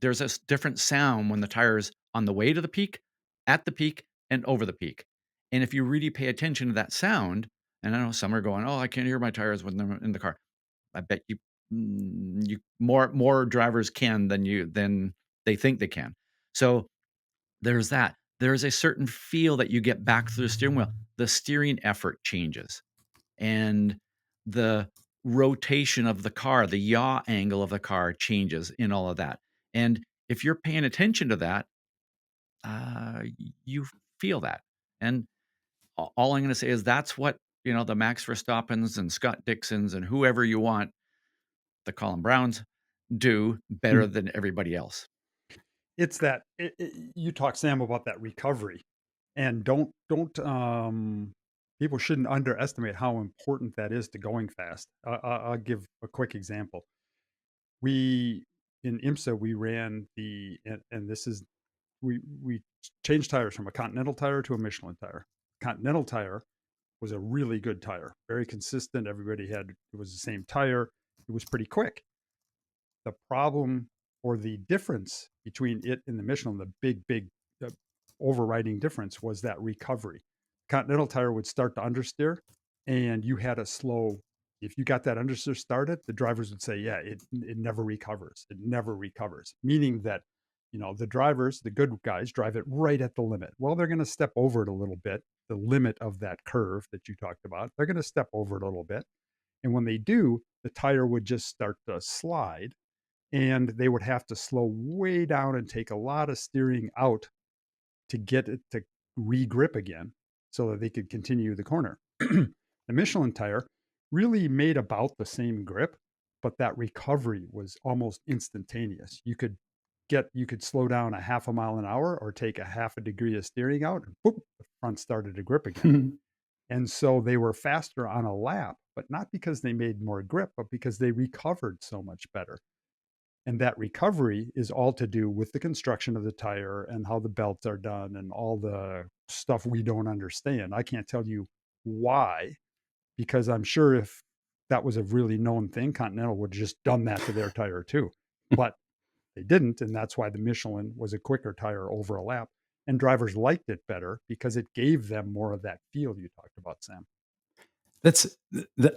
there's a different sound when the tire is on the way to the peak, at the peak, and over the peak. And if you really pay attention to that sound, and I know some are going, "Oh, I can't hear my tires when they're in the car." I bet you more drivers can than they think they can. So there's that. There's a certain feel that you get back through the steering wheel. The steering effort changes, and the rotation of the car, the yaw angle of the car changes in all of that. And if you're paying attention to that, you feel that. And all I'm going to say is that's what, the Max Verstappens and Scott Dixons and whoever you want, the Colin Browns, do better Hmm. than everybody else. It's that you talk, Sam, about that recovery, and don't people shouldn't underestimate how important that is to going fast. I'll give a quick example. We in IMSA we ran and this is we changed tires from a Continental tire to a Michelin tire. Continental tire was a really good tire, very consistent. Everybody had it was the same tire. It was pretty quick. The problem or the difference between it and the Michelin, the big uh, overriding difference was that recovery. Continental tire would start to understeer, and you had a slow. If you got that understeer started, the drivers would say, "Yeah, it never recovers. It never recovers." Meaning that the drivers, the good guys, drive it right at the limit. Well, they're going to step over it a little bit, the limit of that curve that you talked about. They're going to step over it a little bit, and when they do, the tire would just start to slide, and they would have to slow way down and take a lot of steering out to get it to re-grip again so that they could continue the corner. The Michelin tire really made about the same grip, but that recovery was almost instantaneous. You could slow down a half a mile an hour or take a half a degree of steering out, and boop, the front started to grip again. And so they were faster on a lap, but not because they made more grip, but because they recovered so much better. And that recovery is all to do with the construction of the tire and how the belts are done and all the stuff we don't understand. I can't tell you why, because I'm sure if that was a really known thing, Continental would have just done that to their tire too. But they didn't. And that's why the Michelin was a quicker tire over a lap. And drivers liked it better because it gave them more of that feel you talked about, Sam.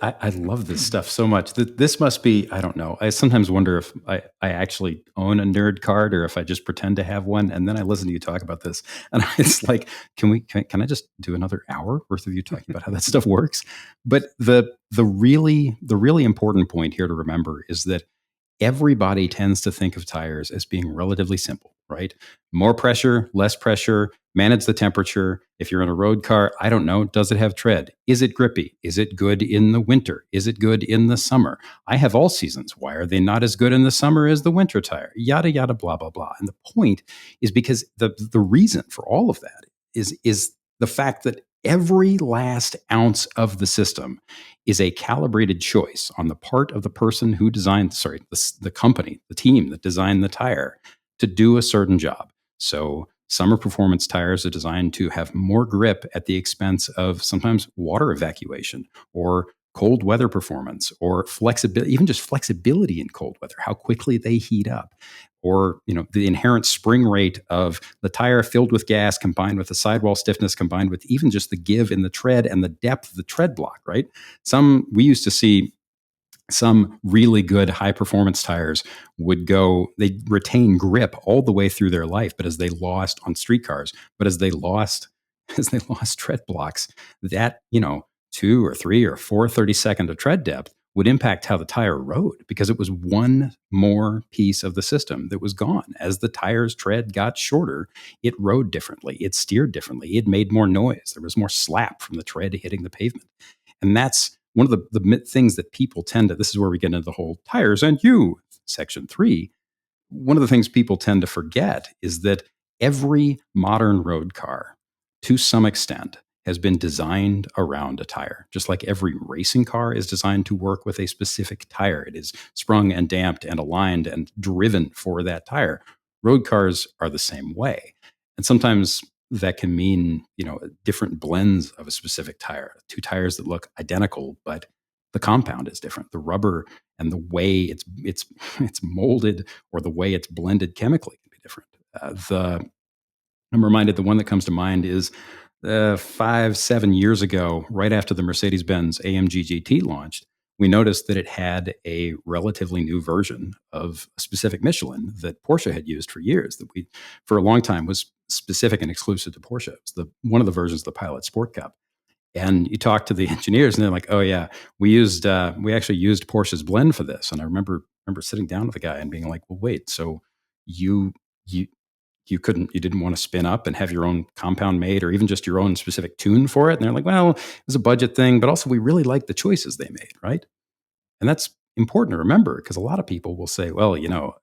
I love this stuff so much. This must be, I don't know. I sometimes wonder if I actually own a nerd card or if I just pretend to have one. And then I listen to you talk about this, and it's like, can I just do another hour worth of you talking about how that stuff works? But the really important point here to remember is that everybody tends to think of tires as being relatively simple, right? More pressure, less pressure, manage the temperature. If you're in a road car, I don't know, does it have tread? Is it grippy? Is it good in the winter? Is it good in the summer? I have all seasons. Why are they not as good in the summer as the winter tire? Yada, yada, blah, blah, blah. And the point is because the reason for all of that is the fact that every last ounce of the system is a calibrated choice on the part of the person who designed, the company, the team that designed the tire to do a certain job. So summer performance tires are designed to have more grip at the expense of sometimes water evacuation or cold weather performance or flexibility, even just flexibility in cold weather, how quickly they heat up, or the inherent spring rate of the tire filled with gas combined with the sidewall stiffness combined with even just the give in the tread and the depth of the tread block, right? We used to see some really good high performance tires they retain grip all the way through their life, but as they lost on streetcars, as they lost tread blocks, that 2 or 3 or 4 30-second of tread depth would impact how the tire rode, because it was one more piece of the system that was gone. As the tire's tread got shorter, it rode differently, it steered differently, it made more noise, there was more slap from the tread hitting the pavement. And that's one of the things that people tend to, this is where we get into the whole tires and you, section 3. One of the things people tend to forget is that every modern road car, to some extent, has been designed around a tire. Just like every racing car is designed to work with a specific tire. It is sprung and damped and aligned and driven for that tire. Road cars are the same way. And sometimes that can mean, different blends of a specific tire. 2 tires that look identical, but the compound is different. The rubber and the way it's molded or the way it's blended chemically can be different. I'm reminded the one that comes to mind is 5-7 years ago, right after the Mercedes-Benz AMG GT launched, we noticed that it had a relatively new version of a specific Michelin that Porsche had used for years, that for a long time was specific and exclusive to Porsche. It's one of the versions of the Pilot Sport Cup. And you talk to the engineers and they're like, oh yeah, we actually used Porsche's blend for this. And I remember sitting down with the guy and being like, well, wait, so you didn't want to spin up and have your own compound made or even just your own specific tune for it? And they're like, well, it was a budget thing, but also we really like the choices they made, right? And that's important to remember, because a lot of people will say, well,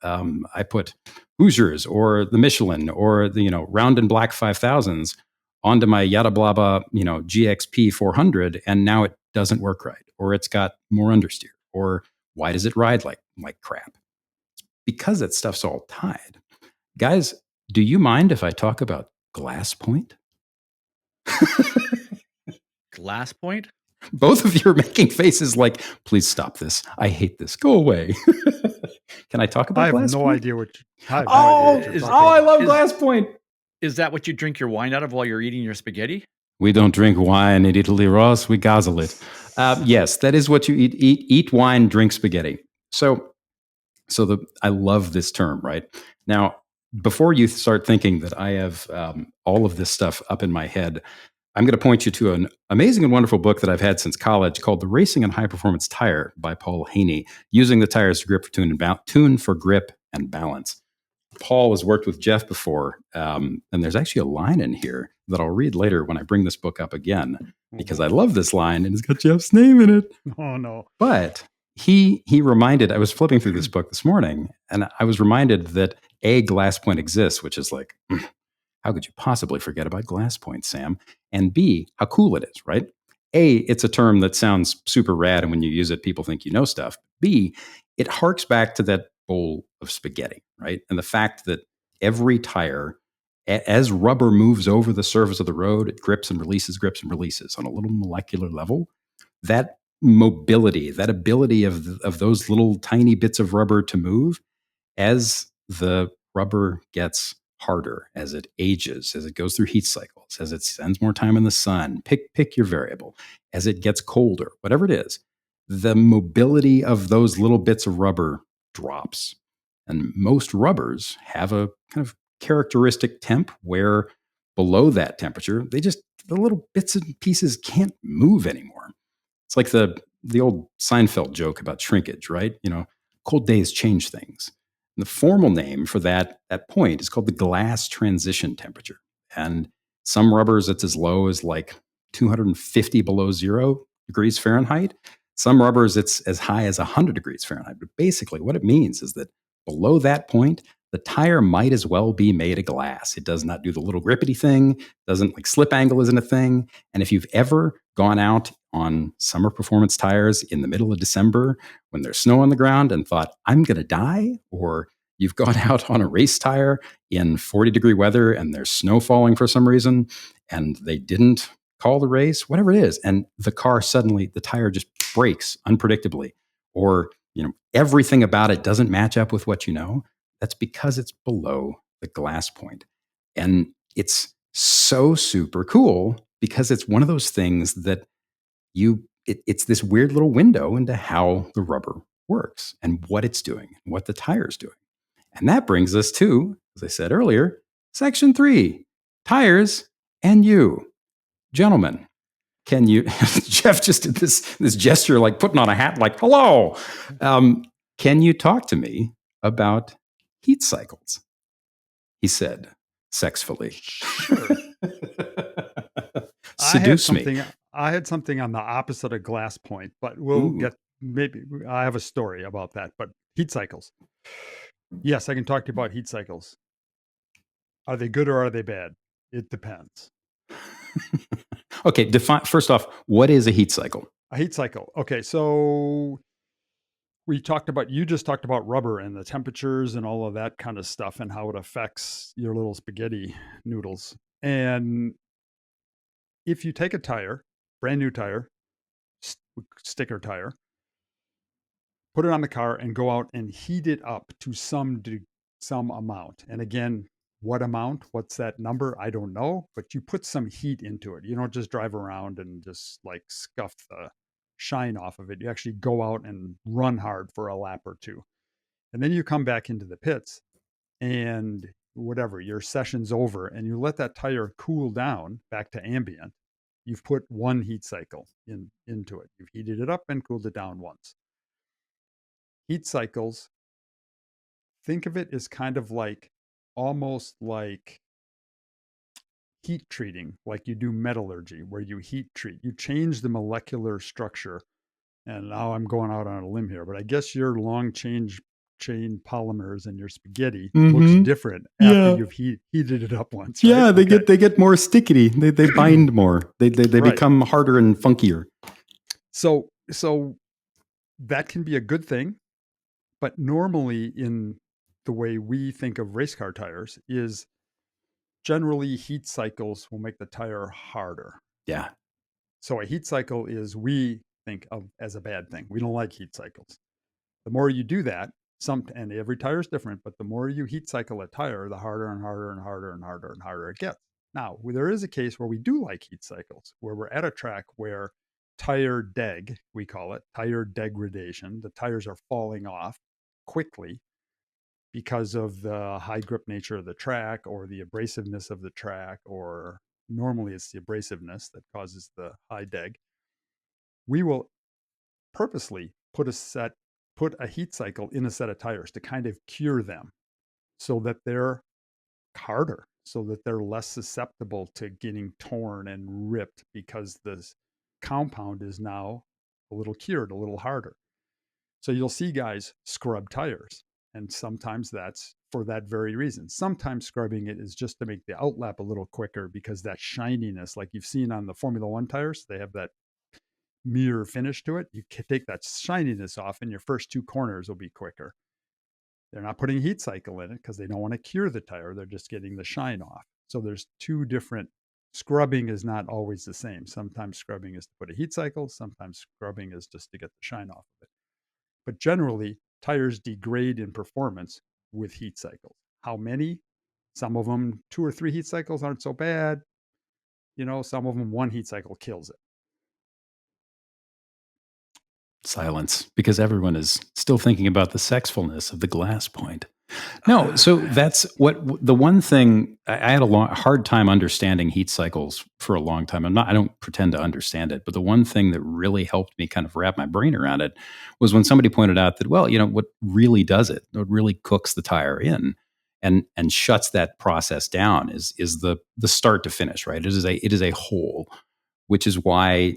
I put Hoosiers or the Michelin or the, round and black 5000s onto my yada blah blah, GXP 400, and now it doesn't work right, or it's got more understeer, or why does it ride like crap? Because that stuff's all tied. Guys, do you mind if I talk about glass point? Glass point? Both of you are making faces like, please stop this. I hate this. Go away. Can I talk about glass point? I have no idea what you're talking about. I love glass point. Is that what you drink your wine out of while you're eating your spaghetti? We don't drink wine in Italy, Ross. We guzzle it. Yes, that is what you eat. Eat wine, drink spaghetti. So I love this term, right? Now, before you start thinking that I have all of this stuff up in my head, I'm going to point you to an amazing and wonderful book that I've had since college called The Racing and High Performance Tire by Paul Haney, using the tires to tune for grip and balance. Paul has worked with Jeff before, and there's actually a line in here that I'll read later when I bring this book up again, because I love this line, and it's got Jeff's name in it. Oh, no. But he reminded, I was flipping through this book this morning, and I was reminded that A, glass point exists, which is like, how could you possibly forget about glass point, Sam? And B, how cool it is, right? A, it's a term that sounds super rad, and when you use it, people think you know stuff. B, it harks back to that bowl of spaghetti, right? And the fact that every tire, as rubber moves over the surface of the road, it grips and releases on a little molecular level. That mobility, that ability of those little tiny bits of rubber to move, as the rubber gets harder, as it ages, as it goes through heat cycles, as it spends more time in the sun, pick your variable, as it gets colder, whatever it is, the mobility of those little bits of rubber drops. And most rubbers have a kind of characteristic temp where below that temperature, the little bits and pieces can't move anymore. It's like the old Seinfeld joke about shrinkage, right? Cold days change things. And the formal name for that point is called the glass transition temperature. And some rubbers, it's as low as like 250 below 0 degrees Fahrenheit. Some rubbers, it's as high as 100 degrees Fahrenheit. But basically, what it means is that below that point, the tire might as well be made of glass. It does not do the little grippity thing, doesn't like slip angle isn't a thing. And if you've ever gone out on summer performance tires in the middle of December when there's snow on the ground and thought, I'm going to die, or you've gone out on a race tire in 40-degree weather and there's snow falling for some reason and they didn't call the race, whatever it is, and the car suddenly, the tire just breaks unpredictably, or everything about it doesn't match up with what you know, that's because it's below the glass point. And it's so super cool because it's one of those things that it's this weird little window into how the rubber works and what it's doing, what the tire's doing. And that brings us to, as I said earlier, section 3, tires and you. Gentlemen, can you, Jeff just did this gesture like putting on a hat, like, hello. Can you talk to me about heat cycles? He said, sexfully. Sure. Seduce me. I had something on the opposite of glass point, but we'll get, maybe I have a story about that. But heat cycles. Yes, I can talk to you about heat cycles. Are they good or are they bad? It depends. Okay, define first off, what is a heat cycle? A heat cycle. Okay, so you just talked about rubber and the temperatures and all of that kind of stuff and how it affects your little spaghetti noodles. And if you take a tire, brand new tire, sticker tire, put it on the car and go out and heat it up to some amount. And again, what amount? What's that number? I don't know. But you put some heat into it. You don't just drive around and just like scuff the shine off of it. You actually go out and run hard for a lap or two. And then you come back into the pits and whatever, your session's over and you let that tire cool down back to ambient. You've put one heat cycle into it. You've heated it up and cooled it down once. Heat cycles, think of it as kind of like almost like heat treating, like you do metallurgy, where you heat treat, you change the molecular structure. And now I'm going out on a limb here, but I guess your long chain polymers and your spaghetti looks different after you've heated it up once. Right? Yeah, they get more sticky. They bind more. They right. Become harder and funkier. So that can be a good thing. But normally in the way we think of race car tires is generally heat cycles will make the tire harder. Yeah. So a heat cycle is, we think of as a bad thing. We don't like heat cycles. The more you do that, and every tire is different, but the more you heat cycle a tire, the harder and harder and harder and harder and harder it gets. Now, there is a case where we do like heat cycles, where we're at a track where tire deg, we call it, tire degradation, the tires are falling off quickly because of the high grip nature of the track or the abrasiveness of the track, or normally it's the abrasiveness that causes the high deg. We will purposely put a heat cycle in a set of tires to kind of cure them so that they're harder, so that they're less susceptible to getting torn and ripped because the compound is now a little cured, a little harder. So you'll see guys scrub tires. And sometimes that's for that very reason. Sometimes scrubbing it is just to make the outlap a little quicker because that shininess, like you've seen on the Formula One tires, they have that mirror finish to it. You can take that shininess off, and your first two corners will be quicker. They're not putting heat cycle in it because they don't want to cure the tire. They're just getting the shine off. So there's two different. Scrubbing is not always the same. Sometimes scrubbing is to put a heat cycle. Sometimes scrubbing is just to get the shine off of it. But generally, tires degrade in performance with heat cycles. How many? Some of them, 2 or 3 heat cycles aren't so bad. Some of them, 1 heat cycle kills it. Silence, because everyone is still thinking about the sexfulness of the glass point. No, so that's what the one thing I had a hard time understanding heat cycles for a long time. I don't pretend to understand it, but the one thing that really helped me kind of wrap my brain around it was when somebody pointed out that, well, what really does it, what really cooks the tire in and shuts that process down is the start to finish, right? It is a whole, which is why,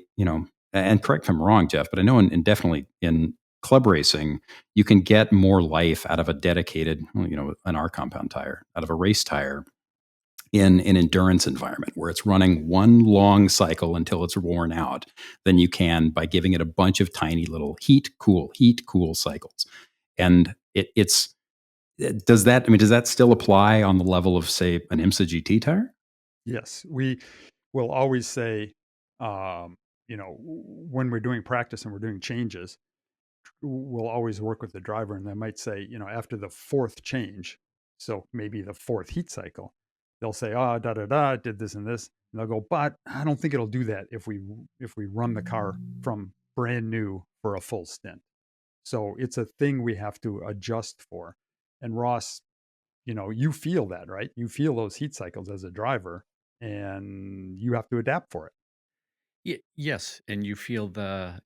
and correct if I'm wrong, Jeff, but I know definitely in club racing, you can get more life out of a dedicated, an R compound tire, out of a race tire in an endurance environment where it's running one long cycle until it's worn out than you can by giving it a bunch of tiny little heat, cool cycles. And does that still apply on the level of, say, an IMSA GT tire? Yes, we will always say, when we're doing practice and we're doing changes, we'll always work with the driver, and they might say, after the 4th change, so maybe the 4th heat cycle, they'll say, did this and this, and they'll go, but I don't think it'll do that if we run the car from brand new for a full stint. So it's a thing we have to adjust for. And Ross, you feel that, right? You feel those heat cycles as a driver, and you have to adapt for it. Yes, and you feel the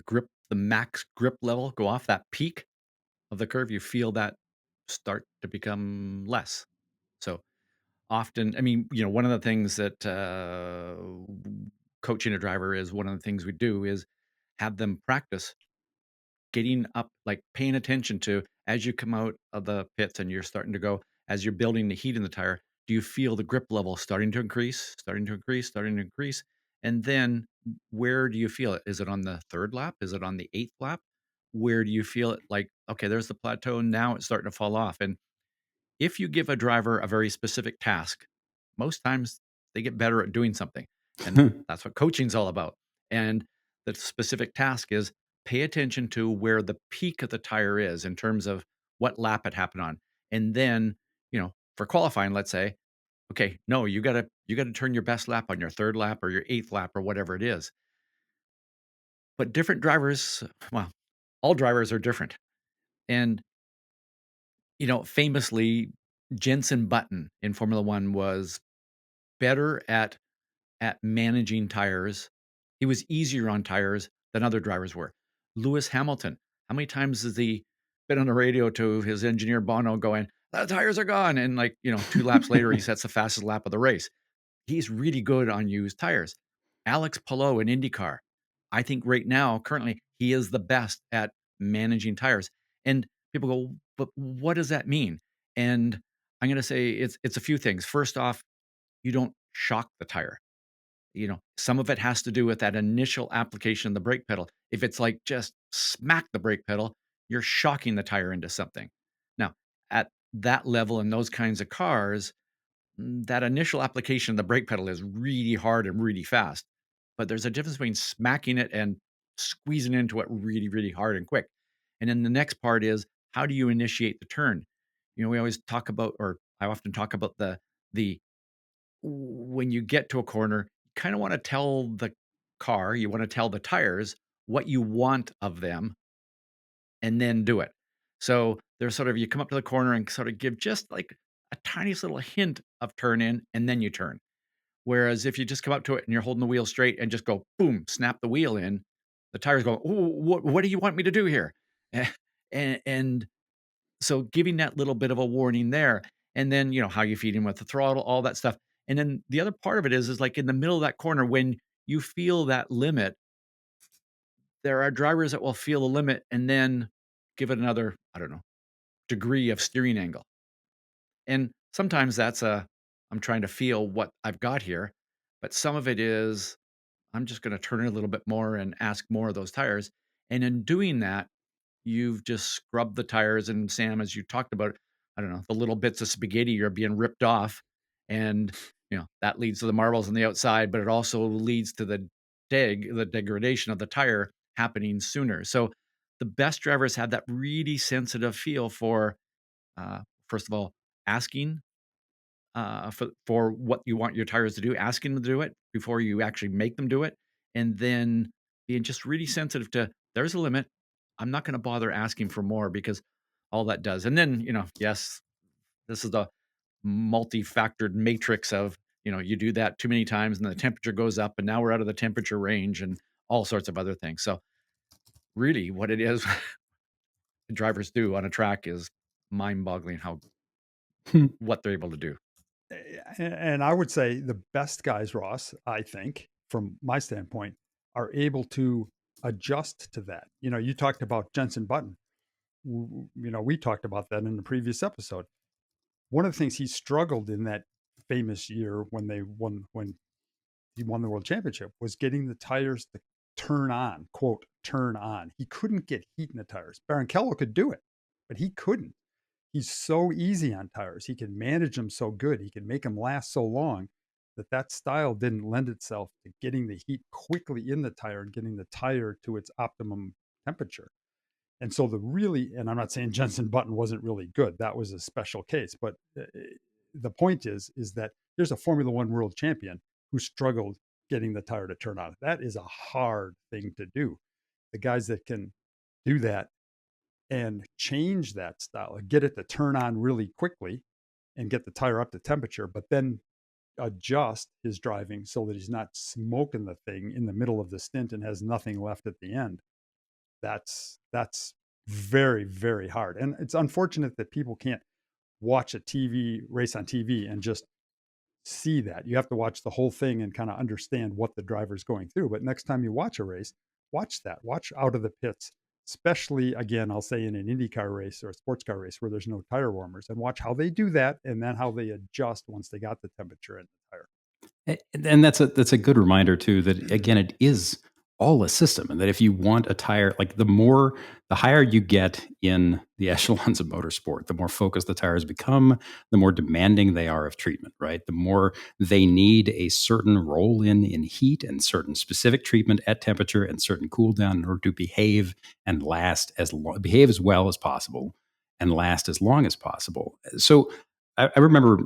grip, the max grip level go off that peak of the curve. You feel that start to become less. So often, I mean, one of the things that coaching a driver is, one of the things we do is have them practice getting up, like paying attention to, as you come out of the pits and you're starting to go, as you're building the heat in the tire, do you feel the grip level starting to increase, starting to increase, starting to increase? And then where do you feel it? Is it on the 3rd lap? Is it on the 8th lap? Where do you feel it? Like, okay, there's the plateau. Now it's starting to fall off. And if you give a driver a very specific task, most times they get better at doing something. And that's what coaching's all about. And the specific task is pay attention to where the peak of the tire is in terms of what lap it happened on. And then, for qualifying, let's say, okay, no, you gotta turn your best lap on your 3rd lap or your 8th lap or whatever it is. But different drivers, well, all drivers are different. And famously, Jenson Button in Formula One was better at managing tires. He was easier on tires than other drivers were. Lewis Hamilton, how many times has he been on the radio to his engineer Bono going, the tires are gone? And 2 laps later, he sets the fastest lap of the race. He's really good on used tires. Alex Palou in IndyCar, I think right now, currently, he is the best at managing tires. And people go, but what does that mean? And I'm going to say it's a few things. First off, you don't shock the tire. Some of it has to do with that initial application of the brake pedal. If it's like just smack the brake pedal, you're shocking the tire into something. Now, at that level in those kinds of cars, that initial application of the brake pedal is really hard and really fast. But there's a difference between smacking it and squeezing into it really, really hard and quick. And then the next part is, how do you initiate the turn? We always talk about, or I often talk about the when you get to a corner, you kind of want to tell the car, you want to tell the tires what you want of them, and then do it. So there's sort of, you come up to the corner and sort of give just like a tiniest little hint of turn in, and then you turn. Whereas if you just come up to it and you're holding the wheel straight and just go boom, snap the wheel in, the tires go, "Ooh, what do you want me to do here?" And so giving that little bit of a warning there, and then how you feed him with the throttle, all that stuff. And then the other part of it is like in the middle of that corner, when you feel that limit, there are drivers that will feel the limit and then give it another, I don't know, degree of steering angle. And sometimes that's I'm trying to feel what I've got here, but some of it is I'm just going to turn it a little bit more and ask more of those tires. And in doing that, you've just scrubbed the tires. And Sam, as you talked about, I don't know, the little bits of spaghetti are being ripped off. And, that leads to the marbles on the outside, but it also leads to the degradation of the tire happening sooner. So the best drivers have that really sensitive feel for, first of all, asking for what you want your tires to do, asking them to do it before you actually make them do it, and then being just really sensitive to there's a limit. I'm not going to bother asking for more because all that does. And then, yes, this is the multi-factored matrix of, you do that too many times and the temperature goes up and now we're out of the temperature range and all sorts of other things. So really what it is drivers do on a track is mind-boggling how what they're able to do. And I would say the best guys, Ross, I think, from my standpoint, are able to adjust to that. You talked about Jensen Button. We talked about that in the previous episode. One of the things he struggled in that famous year when he won the world championship was getting the tires to turn on, quote, turn on. He couldn't get heat in the tires. Barrichello could do it, but he couldn't. He's so easy on tires. He can manage them so good. He can make them last so long that style didn't lend itself to getting the heat quickly in the tire and getting the tire to its optimum temperature. And so and I'm not saying Jensen Button wasn't really good. That was a special case. But the point is that there's a Formula One world champion who struggled getting the tire to turn on. That is a hard thing to do. The guys that can do that and change that style, get it to turn on really quickly and get the tire up to temperature, but then adjust his driving so that he's not smoking the thing in the middle of the stint and has nothing left at the end. That's very, very hard. And it's unfortunate that people can't watch a TV race on TV and just see that. You have to watch the whole thing and kind of understand what the driver's going through. But next time you watch a race, watch that. Watch out of the pits, especially, again, I'll say in an IndyCar race or a sports car race where there's no tire warmers, and watch how they do that and then how they adjust once they got the temperature in the tire. And that's a good reminder too that again it is all a system, and that if you want a tire, like the higher you get in the echelons of motorsport, the more focused the tires become, the more demanding they are of treatment, right? The more they need a certain roll in heat and certain specific treatment at temperature and certain cool down in order to behave and behave as well as possible and last as long as possible. So I remember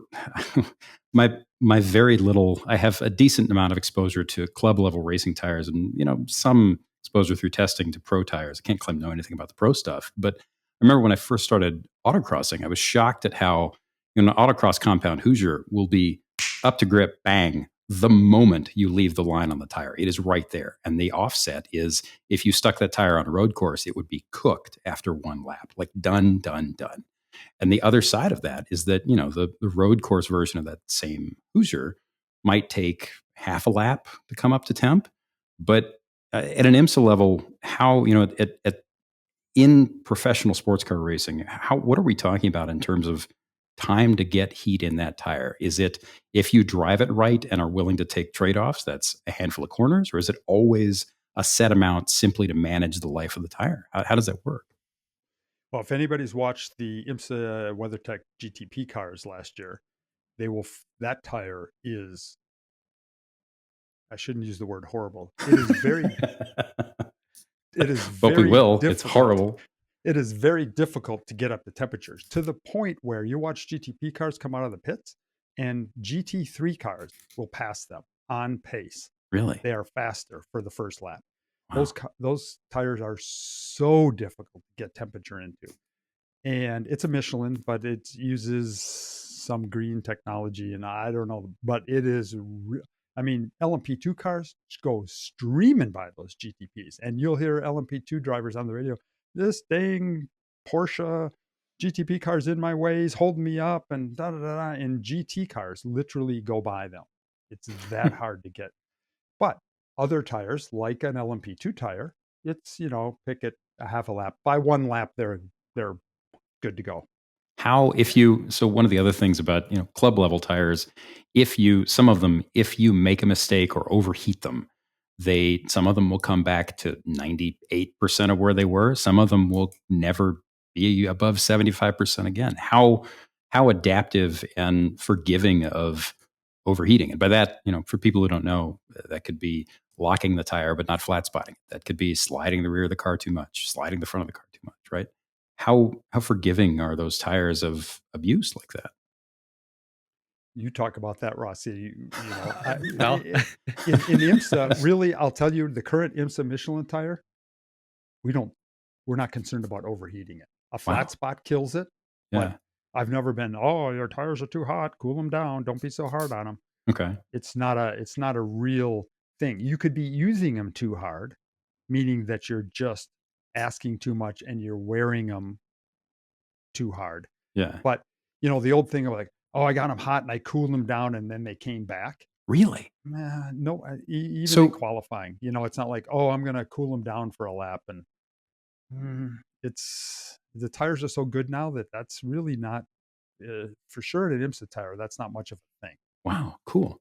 my very little. I have a decent amount of exposure to club level racing tires, and some exposure through testing to pro tires. I can't claim to know anything about the pro stuff, but I remember when I first started autocrossing, I was shocked at how an autocross compound Hoosier will be up to grip, bang, the moment you leave the line on the tire. It is right there, and the offset is if you stuck that tire on a road course, it would be cooked after one lap, like done, done, done. And the other side of that is that, the road course version of that same Hoosier might take half a lap to come up to temp. But at an IMSA level, how, in professional sports car racing, what are we talking about in terms of time to get heat in that tire? Is it, if you drive it right and are willing to take trade-offs, that's a handful of corners, or is it always a set amount simply to manage the life of the tire? How does that work? Well, if anybody's watched the IMSA WeatherTech GTP cars last year, that tire is, I shouldn't use the word horrible. It is very, but we will. Difficult. It's horrible. It is very difficult to get up the temperatures to the point where you watch GTP cars come out of the pits and GT3 cars will pass them on pace. Really? They are faster for the first lap. Wow. Those tires are so difficult to get temperature into. And it's a Michelin, but it uses some green technology, and I don't know, but it is. LMP2 cars go streaming by those GTPs, and you'll hear LMP2 drivers on the radio. This dang Porsche GTP car's in my ways, holding me up, and da da da da. And GT cars literally go by them. It's that hard to get. But other tires, like an LMP2 tire, it's pick it a half a lap. By one lap, they're good to go. So one of the other things about, club level tires, some of them, if you make a mistake or overheat them, some of them will come back to 98% of where they were. Some of them will never be above 75% again. How adaptive and forgiving of overheating. And by that, for people who don't know, that could be locking the tire but not flat spotting. That could be sliding the rear of the car too much, sliding the front of the car too much, right? How forgiving are those tires of abuse like that? You talk about that, Rossi. Well, in IMSA, really, I'll tell you, the current IMSA Michelin tire, we're not concerned about overheating it. A flat Wow. spot kills it, Yeah. but I've never been, oh, your tires are too hot, cool them down, don't be so hard on them. Okay. It's not a real thing. You could be using them too hard, meaning that you're just asking too much and you're wearing them too hard. Yeah. But the old thing of like, oh, I got them hot and I cooled them down and then they came back. Really? No, even So- in qualifying, it's not like, oh, I'm going to cool them down for a lap. And it's the tires are so good now that that's really not, for sure, an IMSA tire. That's not much of a thing. Wow. Cool.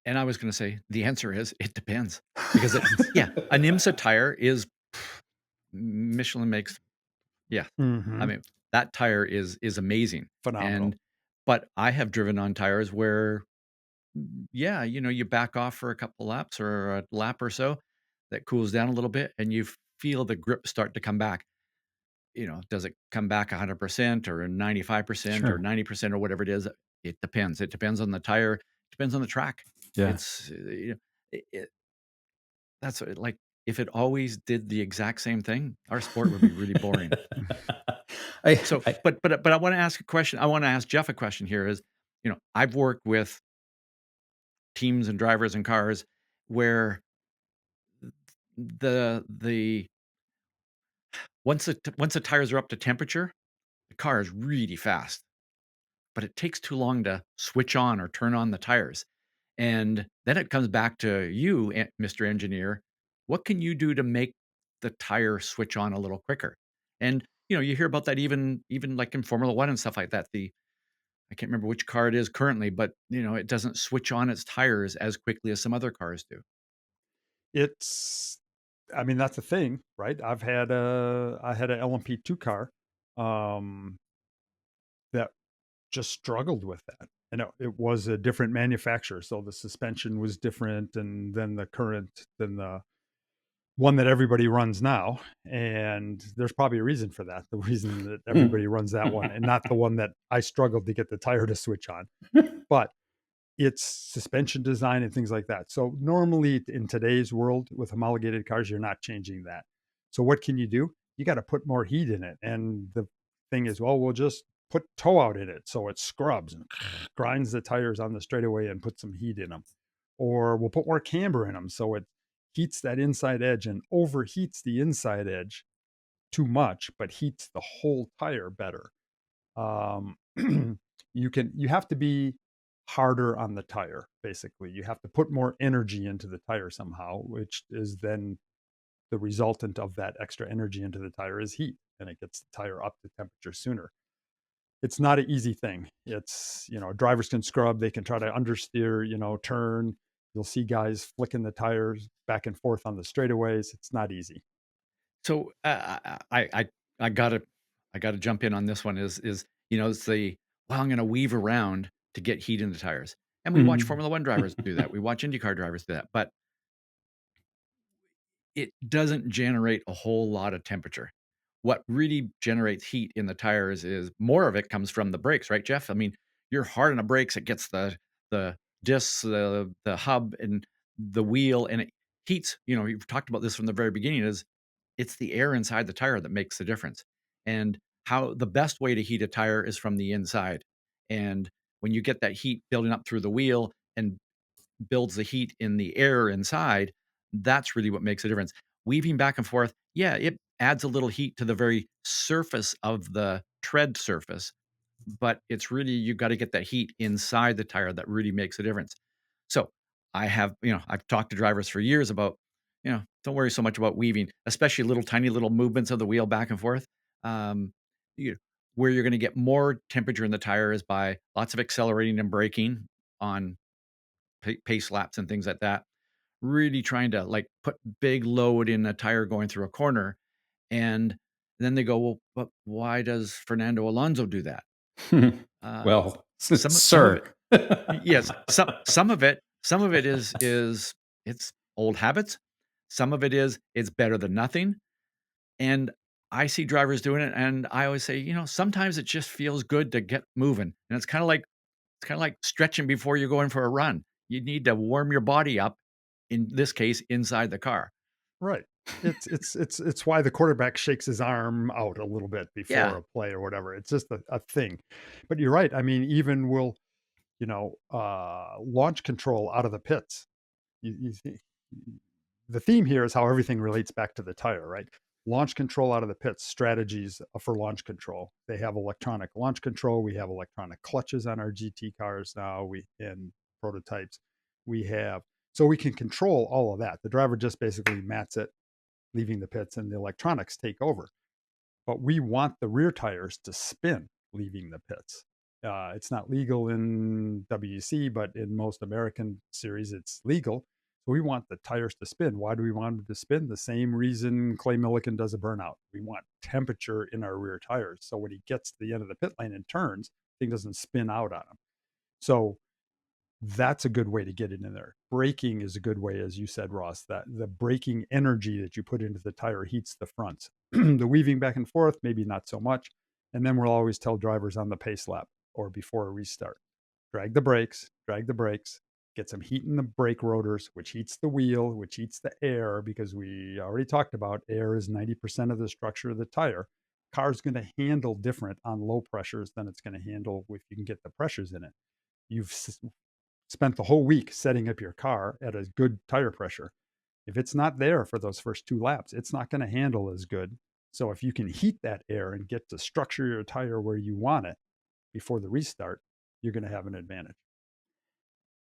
and I was going to say the answer is it depends because an IMSA tire is Michelin makes. Yeah, Mhm. I mean that tire is amazing. Phenomenal. But I have driven on tires where, you back off for a couple laps or a lap or so, that cools down a little bit, and you feel the grip start to come back. Does it come back 100% or 95% Sure. or 90% or whatever it is? It depends. It depends on the tire. It depends on the track. Yeah. It's that's like if it always did the exact same thing, our sport would be really boring. But I want to ask a question. I want to ask Jeff a question here. Is I've worked with teams and drivers and cars where the once the tires are up to temperature, the car is really fast, but it takes too long to switch on or turn on the tires. And then it comes back to you, Mr. Engineer. What can you do to make the tire switch on a little quicker? And you hear about that even like in Formula One and stuff like that. I can't remember which car it is currently, but it doesn't switch on its tires as quickly as some other cars do. I mean, that's a thing, right? I had an LMP2 car that just struggled with that. And it was a different manufacturer. So the suspension was different and then the one that everybody runs now. And there's probably a reason for that. The reason that everybody runs that one and not the one that I struggled to get the tire to switch on. But it's suspension design and things like that. So normally in today's world with homologated cars, you're not changing that. So what can you do? You got to put more heat in it. And the thing is, well, we'll just put tow out in it so it scrubs and grinds the tires on the straightaway and put some heat in them. Or we'll put more camber in them so it heats that inside edge and overheats the inside edge too much, but heats the whole tire better. You have to be harder on the tire. Basically, you have to put more energy into the tire somehow, which is then the resultant of that extra energy into the tire is heat, and it gets the tire up to temperature sooner. It's not an easy thing. It's, drivers can scrub, they can try to understeer, turn. You'll see guys flicking the tires back and forth on the straightaways. It's not easy. So I gotta jump in on this one. It's the well, I'm gonna weave around to get heat in the tires, and we watch Formula One drivers do that. We watch IndyCar drivers do that, but it doesn't generate a whole lot of temperature. What really generates heat in the tires is more of it comes from the brakes, right, Jeff? I mean, you're hard on the brakes, it gets the discs, the hub, and the wheel, and it heats. You've talked about this from the very beginning. It's the air inside the tire that makes the difference, and how the best way to heat a tire is from the inside. And when you get that heat building up through the wheel and builds the heat in the air inside, that's really what makes a difference. Weaving back and forth, yeah, it adds a little heat to the very surface of the tread surface, but it's really, you got to get that heat inside the tire that really makes a difference. So I've talked to drivers for years about, don't worry so much about weaving, especially little tiny little movements of the wheel back and forth. Where you're going to get more temperature in the tire is by lots of accelerating and braking on pace laps and things like that. Really trying to like put big load in a tire going through a corner. And then they go, well, but why does Fernando Alonso do that? Well, some of it, yes, some of it is it's old habits. Some of it is it's better than nothing. And I see drivers doing it, and I always say, sometimes it just feels good to get moving. And it's kind of like stretching before you're going for a run. You need to warm your body up, in this case, inside the car. Right. It's why the quarterback shakes his arm out a little bit before a play or whatever. It's just a thing. But you're right. I mean, even we'll, launch control out of the pits. The theme here is how everything relates back to the tire, right? Launch control out of the pits, strategies for launch control. They have electronic launch control. We have electronic clutches on our GT cars now. In prototypes, so we can control all of that. The driver just basically mats it, leaving the pits, and the electronics take over. But we want the rear tires to spin leaving the pits. It's not legal in WEC, but in most American series, it's legal. So we want the tires to spin. Why do we want them to spin? The same reason Clay Millican does a burnout. We want temperature in our rear tires. So when he gets to the end of the pit lane and turns, the thing doesn't spin out on him. So that's a good way to get it in there. Braking is a good way, as you said, Ross, that the braking energy that you put into the tire heats the fronts. The weaving back and forth, maybe not so much. And then we'll always tell drivers on the pace lap or before a restart, drag the brakes, get some heat in the brake rotors, which heats the wheel, which heats the air, because we already talked about air is 90% of the structure of the tire. Car's going to handle different on low pressures than it's going to handle if you can get the pressures in it. You've spent the whole week setting up your car at a good tire pressure. If it's not there for those first 2 laps, it's not going to handle as good. So if you can heat that air and get to structure your tire where you want it before the restart, you're going to have an advantage.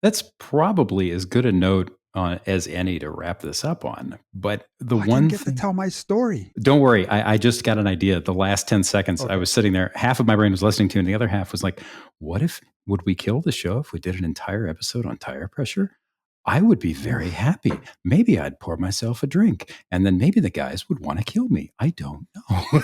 That's probably as good a note as any to wrap this up on. But the I one didn't get to tell my story. Don't worry. I just got an idea. The last 10 seconds, okay. I was sitting there, half of my brain was listening to, and the other half was like, would we kill the show if we did an entire episode on tire pressure? I would be very happy. Maybe I'd pour myself a drink, and then maybe the guys would want to kill me. I don't know.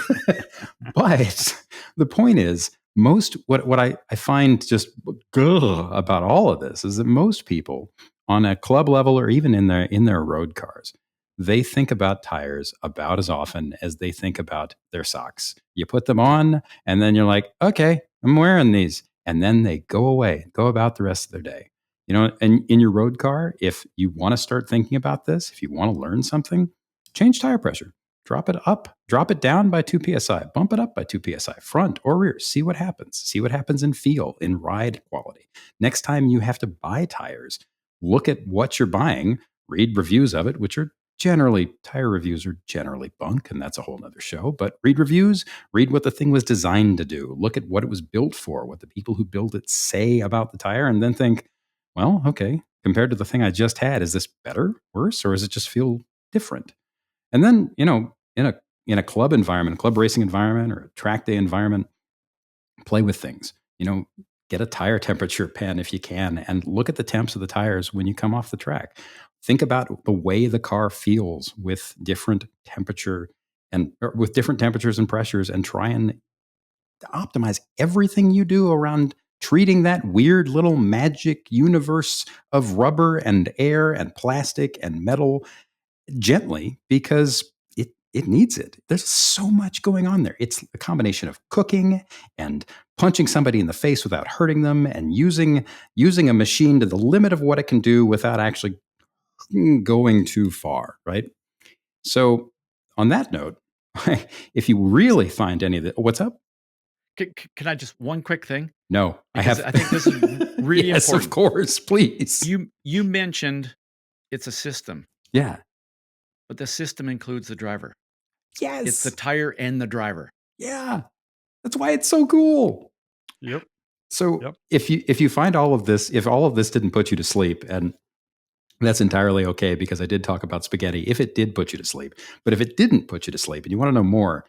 But the point is, what I find just about all of this is that most people on a club level or even in their road cars, they think about tires about as often as they think about their socks. You put them on, and then you're like, okay, I'm wearing these. And then they go away, go about the rest of their day. And in your road car, if you want to start thinking about this, if you want to learn something, change tire pressure. Drop it up, drop it down by 2 psi, bump it up by 2 psi, front or rear. See what happens. See what happens in feel, in ride quality. Next time you have to buy tires, look at what you're buying, read reviews of it, which are tire reviews are generally bunk, and that's a whole nother show. But read reviews, read what the thing was designed to do, look at what it was built for, what the people who build it say about the tire, and then think, well, okay, compared to the thing I just had, is this better, worse, or does it just feel different? And then, in a club environment, a club racing environment, or a track day environment, play with things. Get a tire temperature pen if you can, and look at the temps of the tires when you come off the track. Think about the way the car feels with different temperature with different temperatures and pressures, and try and optimize everything you do around treating that weird little magic universe of rubber and air and plastic and metal gently, because it needs it. There's so much going on there. It's a combination of cooking and punching somebody in the face without hurting them, and using a machine to the limit of what it can do without actually going too far, right? So on that note, if you really find any of it, what's up? Can I just one quick thing? No, because I think this is really yes, important. Of course, please. You mentioned it's a system. Yeah. But the system includes the driver. Yes. It's the tire and the driver. Yeah. That's why it's so cool. Yep. So if you find all of this, if all of this didn't put you to sleep, and That's entirely okay, because I did talk about spaghetti if it did put you to sleep. But if it didn't put you to sleep and you want to know more,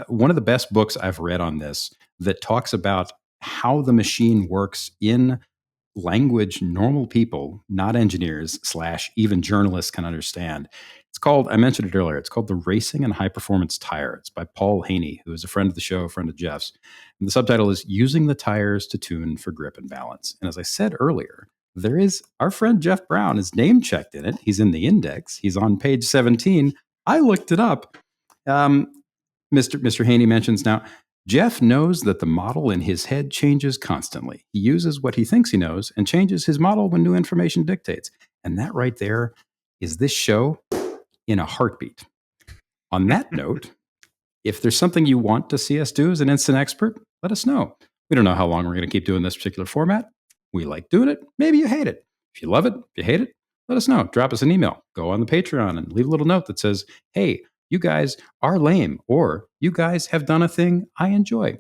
one of the best books I've read on this that talks about how the machine works in language normal people, not engineers / even journalists, can understand. It's called, I mentioned it earlier, it's called The Racing and High Performance Tire. It's by Paul Haney, who is a friend of the show, a friend of Jeff's. And the subtitle is Using the Tires to Tune for Grip and Balance. And as I said earlier, there is our friend Jeff Brown is name checked in it. He's in the index. He's on page 17. I looked it up. Mr. Haney mentions now, Jeff knows that the model in his head changes constantly. He uses what he thinks he knows and changes his model when new information dictates. And that right there is this show in a heartbeat. On that note, if there's something you want to see us do as an instant expert, let us know. We don't know how long we're going to keep doing this particular format. We like doing it. Maybe you hate it. If you love it, if you hate it, let us know. Drop us an email. Go on the Patreon and leave a little note that says, hey, you guys are lame, or you guys have done a thing I enjoy.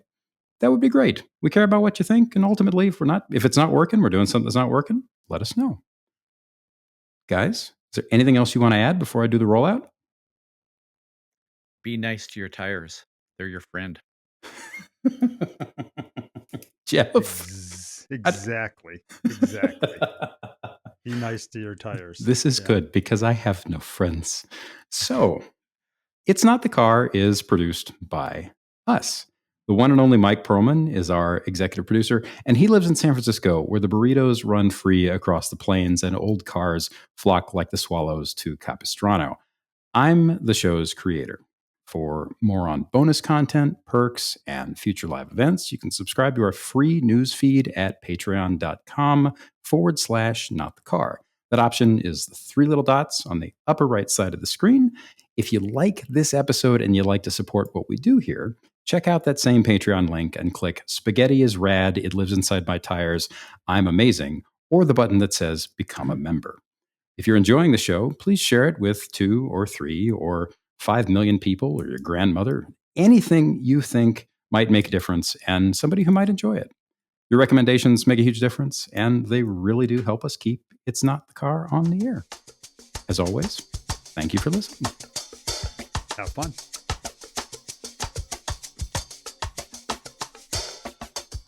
That would be great. We care about what you think, and ultimately, if it's not working, we're doing something that's not working, let us know. Guys, is there anything else you want to add before I do the rollout? Be nice to your tires. They're your friend. Jeff. Exactly. Be nice to your tires. This is good, because I have no friends. So, It's Not the Car is produced by us. The one and only Mike Perlman is our executive producer, and he lives in San Francisco, where the burritos run free across the plains and old cars flock like the swallows to Capistrano. I'm the show's creator. For more on bonus content, perks, and future live events, you can subscribe to our free news feed at patreon.com/notthecar. That option is the 3 little dots on the upper right side of the screen. If you like this episode and you'd like to support what we do here, check out that same Patreon link and click Spaghetti is Rad, It Lives Inside My Tires, I'm Amazing, or the button that says Become a Member. If you're enjoying the show, please share it with 2 or 3 or 5 million people, or your grandmother, anything you think might make a difference and somebody who might enjoy it. Your recommendations make a huge difference, and they really do help us keep It's Not the Car on the air. As always, thank you for listening. Have fun.